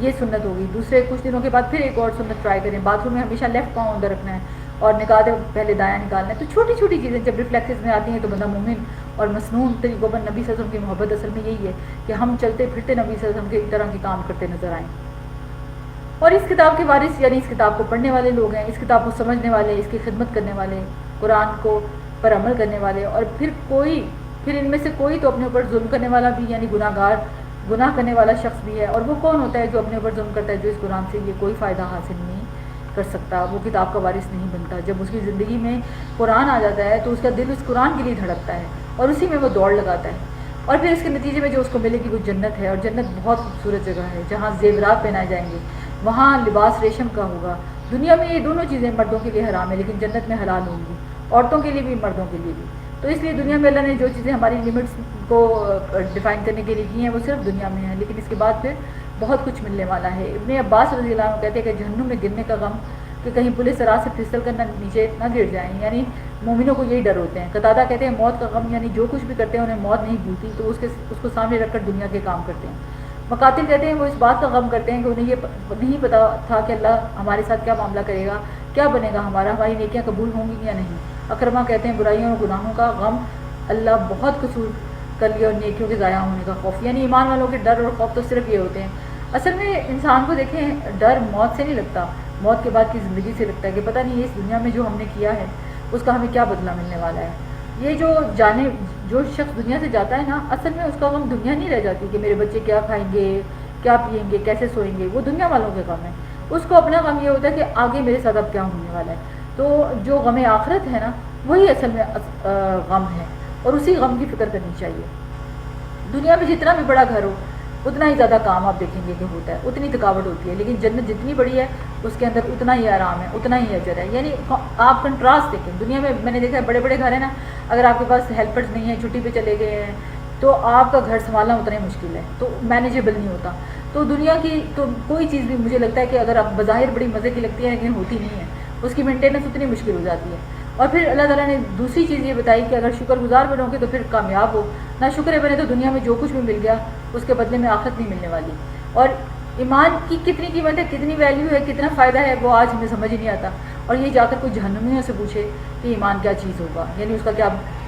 یہ سنت ہوگی۔ دوسرے کچھ دنوں کے بعد پھر ایک اور سنت ٹرائی کریں، باتھ روم میں ہمیشہ لیفٹ پاؤں اندر رکھنا ہے اور نکالتے وقت پہلے دایاں نکالنا ہے۔ تو چھوٹی چھوٹی چیزیں جب ریفلیکسز میں آتی ہیں تو بندہ مومن اور مسنون طریقوں پر نبی صلی اللہ علیہ وسلم کی محبت اصل میں یہی ہے کہ ہم چلتے پھرتے نبی صلی اللہ علیہ وسلم کے طرح کے کام کرتے نظر آئیں۔ اور اس کتاب کے وارث یعنی اس کتاب کو پڑھنے والے لوگ ہیں، اس کتاب کو سمجھنے والے، اس کی خدمت کرنے والے، قرآن کو پر عمل کرنے والے، اور پھر ان میں سے کوئی تو اپنے اوپر ظلم کرنے والا بھی یعنی گناہ کرنے والا شخص بھی ہے، اور وہ کون ہوتا ہے جو اپنے اوپر ظلم کرتا ہے، جو اس قرآن سے یہ کوئی فائدہ حاصل نہیں کر سکتا، وہ کتاب کا وارث نہیں بنتا۔ جب اس کی زندگی میں قرآن آ جاتا ہے تو اس کا دل اس قرآن کے لیے دھڑکتا ہے اور اسی میں وہ دوڑ لگاتا ہے، اور پھر اس کے نتیجے میں جو اس کو ملے گی وہ جنت ہے، اور جنت بہت خوبصورت جگہ ہے جہاں زیورات پہنائے جائیں گے، وہاں لباس ریشم کا ہوگا۔ دنیا میں یہ دونوں چیزیں مردوں کے لیے حرام ہے، لیکن جنت میں حلال ہوں گی، عورتوں کے لیے بھی مردوں کے لیے بھی۔ تو اس لیے دنیا میں اللہ نے جو چیزیں ہماری لمٹس کو ڈیفائن کرنے کے لیے کی ہیں وہ صرف دنیا میں ہیں، لیکن اس کے بعد پھر بہت کچھ ملنے والا ہے۔ ابن عباس رضی اللہ عنہ کہتے ہیں کہ جہنم میں گرنے کا غم کہ کہیں پولیس راہ سے پھسل کر نیچے نہ گر جائیں، یعنی مومنوں کو یہی ڈر ہوتے ہیں۔ قتادہ کہتے ہیں موت کا غم یعنی جو کچھ بھی کرتے ہیں انہیں موت نہیں بھولتی، تو اس کو سامنے رکھ کر دنیا کے کام کرتے ہیں۔ مقاتل کہتے ہیں وہ اس بات کا غم کرتے ہیں کہ انہیں یہ نہیں پتا تھا کہ اللہ ہمارے ساتھ کیا معاملہ کرے گا، کیا بنے گا ہماری نیکیاں قبول ہوں گی یا نہیں۔ اکرما کہتے ہیں برائیوں اور گناہوں کا غم اللہ بہت قصور کر لیا اور نیکیوں کے ضائع ہونے کا خوف، یعنی ایمان والوں کے ڈر اور خوف تو صرف یہ ہوتے ہیں۔ اصل میں انسان کو دیکھیں ڈر موت سے نہیں لگتا، موت کے بعد کی زندگی سے لگتا ہے کہ پتہ نہیں اس دنیا میں جو ہم نے کیا ہے اس کا ہمیں کیا بدلہ ملنے والا ہے۔ یہ جو شخص دنیا سے جاتا ہے نا، اصل میں اس کا غم دنیا نہیں رہ جاتی کہ میرے بچے کیا کھائیں گے، کیا پئیں گے، کیسے سوئیں گے، وہ دنیا والوں کے غم ہے۔ اس کو اپنا غم یہ ہوتا ہے کہ آگے میرے ساتھ اب کیا ہونے والا ہے۔ تو جو غم آخرت ہے نا وہی اصل میں غم ہے، اور اسی غم کی فکر کرنی چاہیے۔ دنیا میں جتنا بھی بڑا گھر ہو اتنا ہی زیادہ کام آپ دیکھیں گے کہ ہوتا ہے، اتنی تھکاوٹ ہوتی ہے، لیکن جنت جتنی بڑی ہے اس کے اندر اتنا ہی آرام ہے، اتنا ہی اجر ہے۔ یعنی آپ کنٹراسٹ دیکھیں، دنیا میں نے دیکھا ہے بڑے بڑے گھر ہیں نا، اگر آپ کے پاس ہیلپرز نہیں ہیں، چھٹی پہ چلے گئے ہیں، تو آپ کا گھر سنبھالنا اتنا ہی مشکل ہے، تو مینیجیبل نہیں ہوتا۔ تو دنیا کی تو کوئی چیز بھی مجھے لگتا ہے کہ اگر آپ بظاہر بڑی مزے کی لگتی ہے لیکن ہوتی نہیں ہے، اس کی مینٹیننس اتنی مشکل ہو جاتی ہے۔ اور پھر اللہ تعالیٰ نے دوسری چیز یہ بتائی کہ اگر شکر گزار بنو گے تو پھر کامیاب ہو، نہ شکر بنے تو دنیا میں جو کچھ بھی مل گیا اس کے بدلے میں آخرت نہیں ملنے والی۔ اور ایمان کی کتنی قیمت ہے، کتنی ویلیو ہے، کتنا فائدہ ہے، وہ آج ہمیں سمجھ ہی نہیں آتا۔ اور یہ جا کر کوئی جہنمیوں سے پوچھے کہ ایمان کیا چیز ہوگا، یعنی اس کا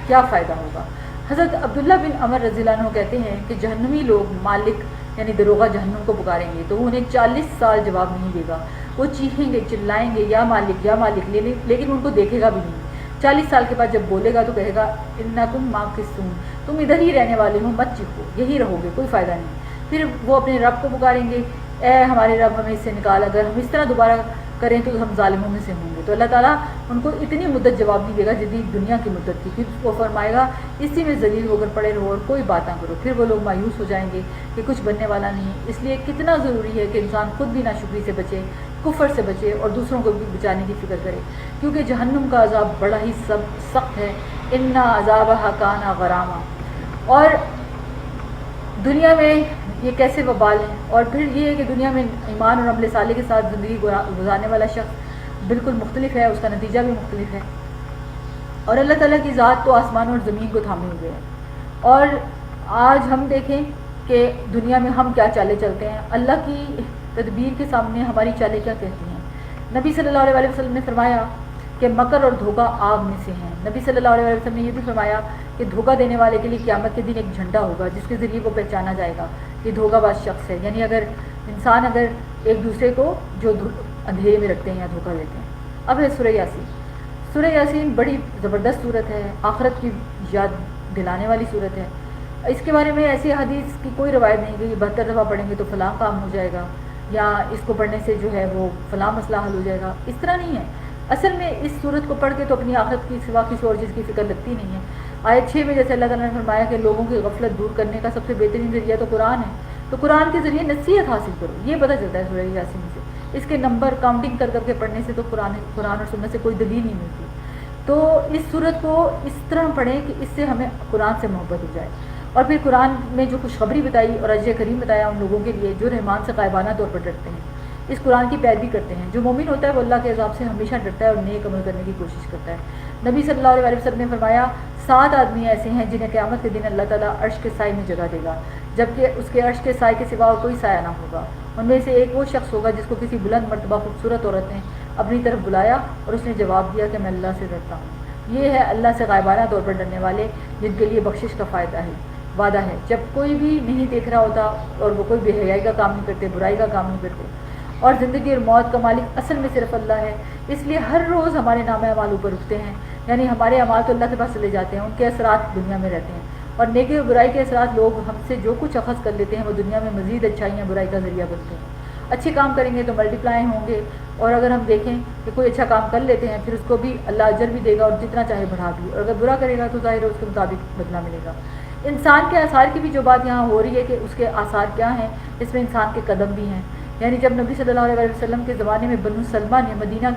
کیا فائدہ ہوگا۔ حضرت عبداللہ بن عمر رضی اللہ عنہ کہتے ہیں کہ جہنمی لوگ مالک یعنی دروغہ جہنم کو پکاریں گے تو انہیں 40 سال جواب نہیں دے گا، وہ چیخیں گے، چلائیں گے یا مالک یا مالک، لیکن ان کو دیکھے گا بھی نہیں۔ 40 سال کے بعد جب بولے گا تو کہے گا انکم ماکثون، تم ادھر ہی رہنے والے ہو، مت چیخو، یہی رہو گے، کوئی فائدہ نہیں۔ پھر وہ اپنے رب کو پکاریں گے، اے ہمارے رب ہمیں اس سے نکال، اگر ہم اس طرح دوبارہ کریں تو ہم ظالموں میں سے ہوں گے۔ تو اللہ تعالیٰ ان کو اتنی مدت جواب نہیں دے گا جتنی دنیا کی مدت تھی، پھر وہ فرمائے گا اسی میں ذلیل ہو کر پڑے رہو اور کوئی بات نہ کرو۔ پھر وہ لوگ مایوس ہو جائیں گے کہ کچھ بننے والا نہیں۔ اس لیے کتنا ضروری ہے کہ انسان خود بھی ناشکری سے بچے، کفر سے بچے اور دوسروں کو بھی بچانے کی فکر کرے، کیونکہ جہنم کا عذاب بڑا ہی سخت ہے، ان عذابھا کان غراما۔ اور دنیا میں یہ کیسے وبال ہیں، اور پھر یہ ہے کہ دنیا میں ایمان اور عمل صالح کے ساتھ زندگی گزارنے والا شخص بالکل مختلف ہے، اس کا نتیجہ بھی مختلف ہے۔ اور اللہ تعالیٰ کی ذات تو آسمان اور زمین کو تھامے ہوئے ہے۔ اور آج ہم دیکھیں کہ دنیا میں ہم کیا چالیں چلتے ہیں، اللہ کی تدبیر کے سامنے ہماری چالیں کیا کہتی ہیں۔ نبی صلی اللہ علیہ وسلم نے فرمایا کہ مکر اور دھوکہ آگ میں سے ہیں۔ نبی صلی اللہ علیہ وسلم نے یہ بھی فرمایا کہ دھوکہ دینے والے کے لیے قیامت کے دن ایک جھنڈا ہوگا جس کے ذریعے وہ پہچانا جائے گا کہ دھوکہ باز شخص ہے، یعنی اگر انسان ایک دوسرے کو جو اندھیرے میں رکھتے ہیں یا دھوکہ دیتے ہیں۔ اب ہے سورہ یاسین۔ سورہ یاسین بڑی زبردست صورت ہے، آخرت کی یاد دلانے والی صورت ہے۔ اس کے بارے میں ایسی حدیث کی کوئی روایت نہیں کہ یہ 72 دفعہ پڑھیں گے تو فلاں کام ہو جائے گا یا اس کو پڑھنے سے جو ہے وہ فلاں مسئلہ حل ہو جائے گا، اس طرح نہیں ہے۔ اصل میں اس صورت کو پڑھ کے تو اپنی آخرت کی سوا کسی اور چیز کی فکر لگتی نہیں ہے۔ آیت 6 میں جیسے اللہ تعالیٰ نے فرمایا کہ لوگوں کی غفلت دور کرنے کا سب سے بہترین ذریعہ تو قرآن ہے، تو قرآن کے ذریعے نصیحت حاصل کرو، یہ پتہ چلتا ہے سورہ یاسین سے۔ اس کے نمبر کاؤنٹنگ کر کے پڑھنے سے تو قرآن اور سنت سے کوئی دلیل نہیں ملتی۔ تو اس صورت کو اس طرح پڑھیں کہ اس سے ہمیں قرآن سے محبت ہو جائے، اور پھر قرآن میں جو خوشخبری بتائی اور اجر کریم بتایا ان لوگوں کے لیے جو رحمان سے غائبانہ طور پر ڈرتے ہیں، اس قرآن کی پیروی کرتے ہیں۔ جو مومن ہوتا ہے وہ اللہ کے عذاب سے ہمیشہ ڈرتا ہے اور نیک عمل کرنے کی کوشش کرتا ہے۔ نبی صلی اللہ علیہ وسلم نے فرمایا 7 آدمی ایسے ہیں جنہیں قیامت کے دن اللہ تعالیٰ عرش کے سائے میں جگہ دے گا، جبکہ اس کے عرش کے سائے کے سوا اور کوئی سایہ نہ ہوگا۔ ان میں سے ایک وہ شخص ہوگا جس کو کسی بلند مرتبہ خوبصورت عورت نے اپنی طرف بلایا اور اس نے جواب دیا کہ میں اللہ سے ڈرتا ہوں۔ یہ ہے اللہ سے غائبانہ طور پر ڈرنے والے جن کے لیے بخشش کا وعدہ ہے، جب کوئی بھی نہیں دیکھ رہا ہوتا اور وہ کوئی بے حیائی کا کام نہیں کرتے، برائی کا کام نہیں کرتے، اور زندگی اور موت کا مالک اصل میں صرف اللہ ہے۔ اس لیے ہر روز ہمارے نام اعمال اوپر اٹھتے ہیں، یعنی ہمارے اعمال تو اللہ کے پاس چلے جاتے ہیں، ان کے اثرات دنیا میں رہتے ہیں، اور نیکی اور برائی کے اثرات لوگ ہم سے جو کچھ اخذ کر لیتے ہیں وہ دنیا میں مزید اچھائیاں برائی کا ذریعہ بنتے ہیں۔ اچھے کام کریں گے تو ملٹیپلائی ہوں گے، اور اگر ہم دیکھیں کہ کوئی اچھا کام کر لیتے ہیں پھر اس کو بھی اللہ اجر بھی دے گا اور جتنا چاہے بڑھا بھی، اور اگر برا کرے گا تو ظاہر ہے اس کے مطابق بدلہ ملے گا۔ انسان کے آثار کی بھی جو بات یہاں ہو رہی ہے کہ اس کے آثار کیا ہیں، اس میں انسان کے قدم بھی ہیں۔ یعنی جب نبی صلی اللہ علیہ وسلم کے زمانے میں بنو سلمہ نے مدینہ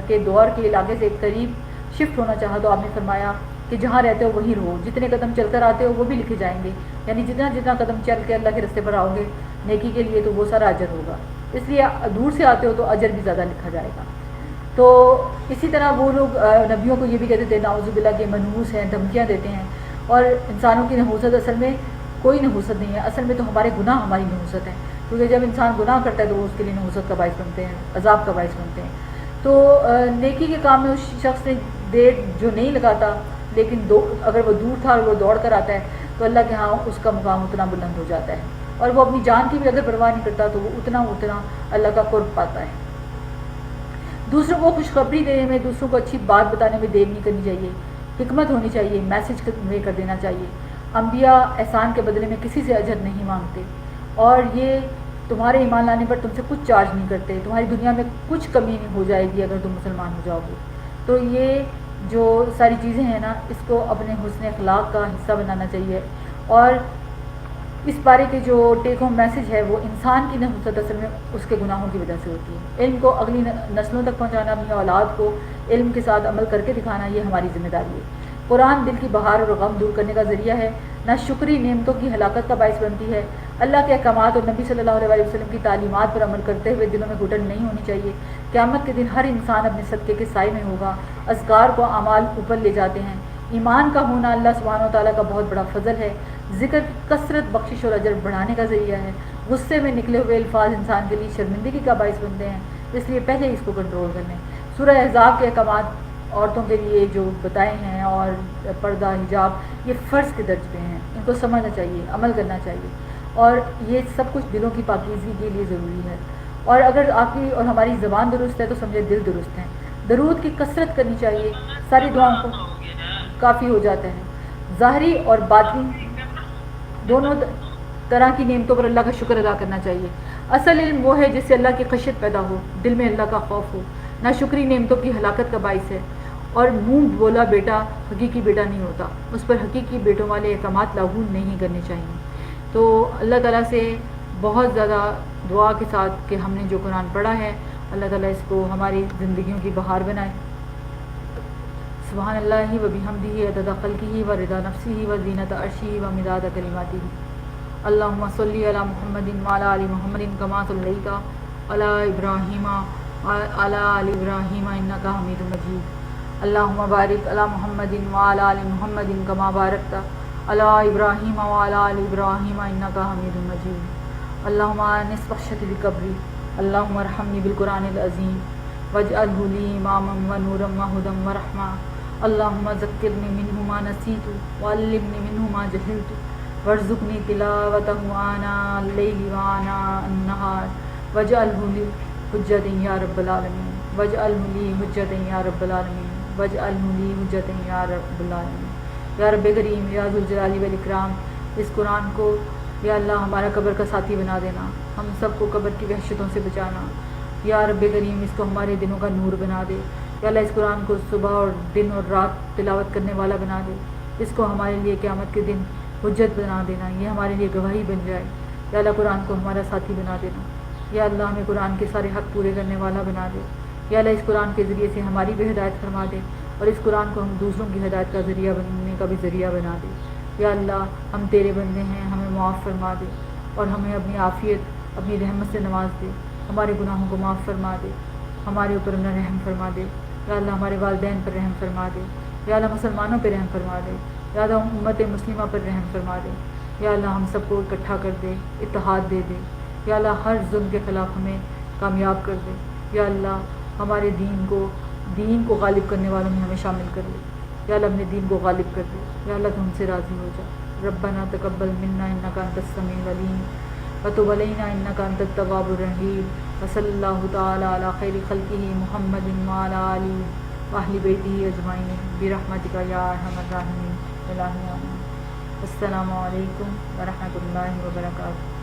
کے دور کے علاقے سے قریب شفٹ ہونا چاہا تو آپ نے فرمایا کہ جہاں رہتے ہو وہیں رہو، جتنے قدم چل کر آتے ہو وہ بھی لکھے جائیں گے، یعنی جتنا قدم چل کے اللہ کے راستے پر آؤ گے نیکی کے لیے تو وہ سارا اجر ہوگا، اس لیے دور سے آتے ہو تو اجر بھی زیادہ لکھا جائے گا۔ تو اسی طرح وہ لوگ نبیوں کو یہ بھی کہتے تھے نعوذ باللہ کے منحوس ہیں، دھمکیاں دیتے ہیں، اور انسانوں کی نحوست اصل میں کوئی نحوست نہیں ہے، اصل میں تو ہمارے گناہ ہماری نحوست ہیں، کیونکہ جب انسان گناہ کرتا ہے تو وہ اس کے لیے نحوست کا باعث بنتے ہیں، عذاب کا باعث بنتے ہیں۔ تو نیکی کے کام میں اس شخص نے دیر جو نہیں لگاتا، لیکن اگر وہ دور تھا اور وہ دوڑ کر آتا ہے تو اللہ کے ہاں اس کا مقام اتنا بلند ہو جاتا ہے، اور وہ اپنی جان کی بھی اگر پرواہ نہیں کرتا تو وہ اتنا اللہ کا قرب پاتا ہے۔ دوسروں کو خوشخبری دینے میں، دوسروں کو اچھی بات بتانے میں دیر نہیں کرنی چاہیے، حکمت ہونی چاہیے، میسج کنوے کر دینا چاہیے۔ انبیاء احسان کے بدلے میں کسی سے اجر نہیں مانگتے، اور یہ تمہارے ایمان لانے پر تم سے کچھ چارج نہیں کرتے، تمہاری دنیا میں کچھ کمی نہیں ہو جائے گی اگر تم مسلمان ہو جاؤ گے۔ تو یہ جو ساری چیزیں ہیں نا، اس کو اپنے حسن اخلاق کا حصہ بنانا چاہیے، اور اس بارے کے جو ٹیک ہوم میسج ہے وہ انسان کی نحوست اصل میں اس کے گناہوں کی وجہ سے ہوتی ہے۔ علم کو اگلی نسلوں تک پہنچانا، اپنی اولاد کو علم کے ساتھ عمل کر کے دکھانا، یہ ہماری ذمہ داری ہے۔ قرآن دل کی بہار اور غم دور کرنے کا ذریعہ ہے، نہ شکری نعمتوں کی ہلاکت کا باعث بنتی ہے۔ اللہ کے احکامات اور نبی صلی اللہ علیہ وسلم کی تعلیمات پر عمل کرتے ہوئے دلوں میں گھٹن نہیں ہونی چاہیے۔ قیامت کے دن ہر انسان اپنے صدقے کے سائے میں ہوگا، اذکار کو اعمال اوپر لے جاتے ہیں۔ ایمان کا ہونا اللہ سبحانہ و تعالیٰ کا بہت بڑا فضل ہے۔ ذکر کی کثرت بخشش اور اجر بڑھانے کا ذریعہ ہے۔ غصے میں نکلے ہوئے الفاظ انسان کے لیے شرمندگی کا باعث بنتے ہیں، اس لیے پہلے اس کو کنٹرول کر لیں۔ سورہ احزاب کے احکامات عورتوں کے لیے جو بتائے ہیں، اور پردہ، حجاب، یہ فرض کے درجے پہ ہیں، ان کو سمجھنا چاہیے، عمل کرنا چاہیے، اور یہ سب کچھ دلوں کی پاکیزگی کے لیے ضروری ہے۔ اور اگر آپ کی اور ہماری زبان درست ہے تو سمجھے دل درست ہیں۔ درود کی کثرت کرنی چاہیے، ساری دعاؤں کو کافی ہو جاتا ہے۔ ظاہری اور باطنی دونوں طرح کی نعمتوں پر اللہ کا شکر ادا کرنا چاہیے۔ اصل علم وہ ہے جس سے اللہ کی خشیت پیدا ہو، دل میں اللہ کا خوف ہو۔ ناشکری نعمتوں کی ہلاکت کا باعث ہے، اور منہ بولا بیٹا حقیقی بیٹا نہیں ہوتا، اس پر حقیقی بیٹوں والے احکامات لاگو نہیں کرنے چاہیے۔ تو اللہ تعالیٰ سے بہت زیادہ دعا کے ساتھ کہ ہم نے جو قرآن پڑھا ہے اللہ تعالیٰ اس کو ہماری زندگیوں کی بہار بنائے۔ سبحان اللہ و بحمدہ عدد خلقہ و رضا نفسہ و زینت عرشہ و مداد کلماتہ۔ اللہم صلی علی محمد وعلی آل محمد کما صلیت علی ابراہیم وعلی آل ابراہیم انک حمید مجید۔ اللہم بارک علی محمد وعلی آل محمد کما بارکت علی ابراہیم وعلی آل ابراہیم انک حمید مجید۔ اللہم انس بخشت بقبری، اللہم ارحمنی بالقرآن العظیم واجعله لي إماما ونورا وهدى ورحمة اللهم ذكرني منه ما نسيت وعلمني منه ما جهلت وارزقني تلاوته آناء الليل وآناء النهار واجعله لي حجة يا رب العالمين واجعله لي حجة يا رب العالمين واجعله لي حجة يا رب العالمین۔ یا رب کریم یا ذوالجلال والاکرام، اس قرآن کو یا اللہ ہمارا قبر کا ساتھی بنا دینا، ہم سب کو قبر کی وحشتوں سے بچانا۔ یا رب کریم اس کو ہمارے دنوں کا نور بنا دے، یا اللہ اس قرآن کو صبح اور دن اور رات تلاوت کرنے والا بنا دے، اس کو ہمارے لیے قیامت کے دن حجت بنا دینا، یہ ہمارے لیے گواہی بن جائے۔ یا اللہ قرآن کو ہمارا ساتھی بنا دینا، یا اللہ ہمیں قرآن کے سارے حق پورے کرنے والا بنا دے۔ یا اللہ اس قرآن کے ذریعے سے ہماری بھی ہدایت فرما دے، اور اس قرآن کو ہم دوسروں کی ہدایت کا ذریعہ بننے کا بھی ذریعہ بنا دے۔ یا اللہ ہم تیرے بندے ہیں، ہمیں معاف فرما دے، اور ہمیں اپنی عافیت اپنی رحمت سے نواز دے، ہمارے گناہوں کو معاف فرما دے، ہمارے اوپر اپنا رحم فرما دے۔ یا اللہ ہمارے والدین پر رحم فرما دے، یا اللہ مسلمانوں پہ رحم فرما دے، یا اللہ امت مسلمہ پر رحم فرما دے۔ یا اللہ ہم سب کو اکٹھا کر دے، اتحاد دے دے۔ یا اللہ ہر ظلم کے خلاف ہمیں کامیاب کر دے۔ یا اللہ ہمارے دین کو غالب کرنے والوں میں ہمیں شامل کر لے۔ یا اللہ اپنے دین کو غالب کر دے۔ یا اللہ تو ہم سے راضی ہو جا۔ ربنا تقبل منا انک انت السمیع العلیم وتب علینا انک انت التواب الرحیم وصلی اللہ تعالی علی خیر خلقہ محمد وعلی آلہ واہل بیتہ اجمعین برحمتک یا ارحم الراحمین۔ الہی آمین۔ السلام علیکم ورحمۃ اللہ وبرکاتہ۔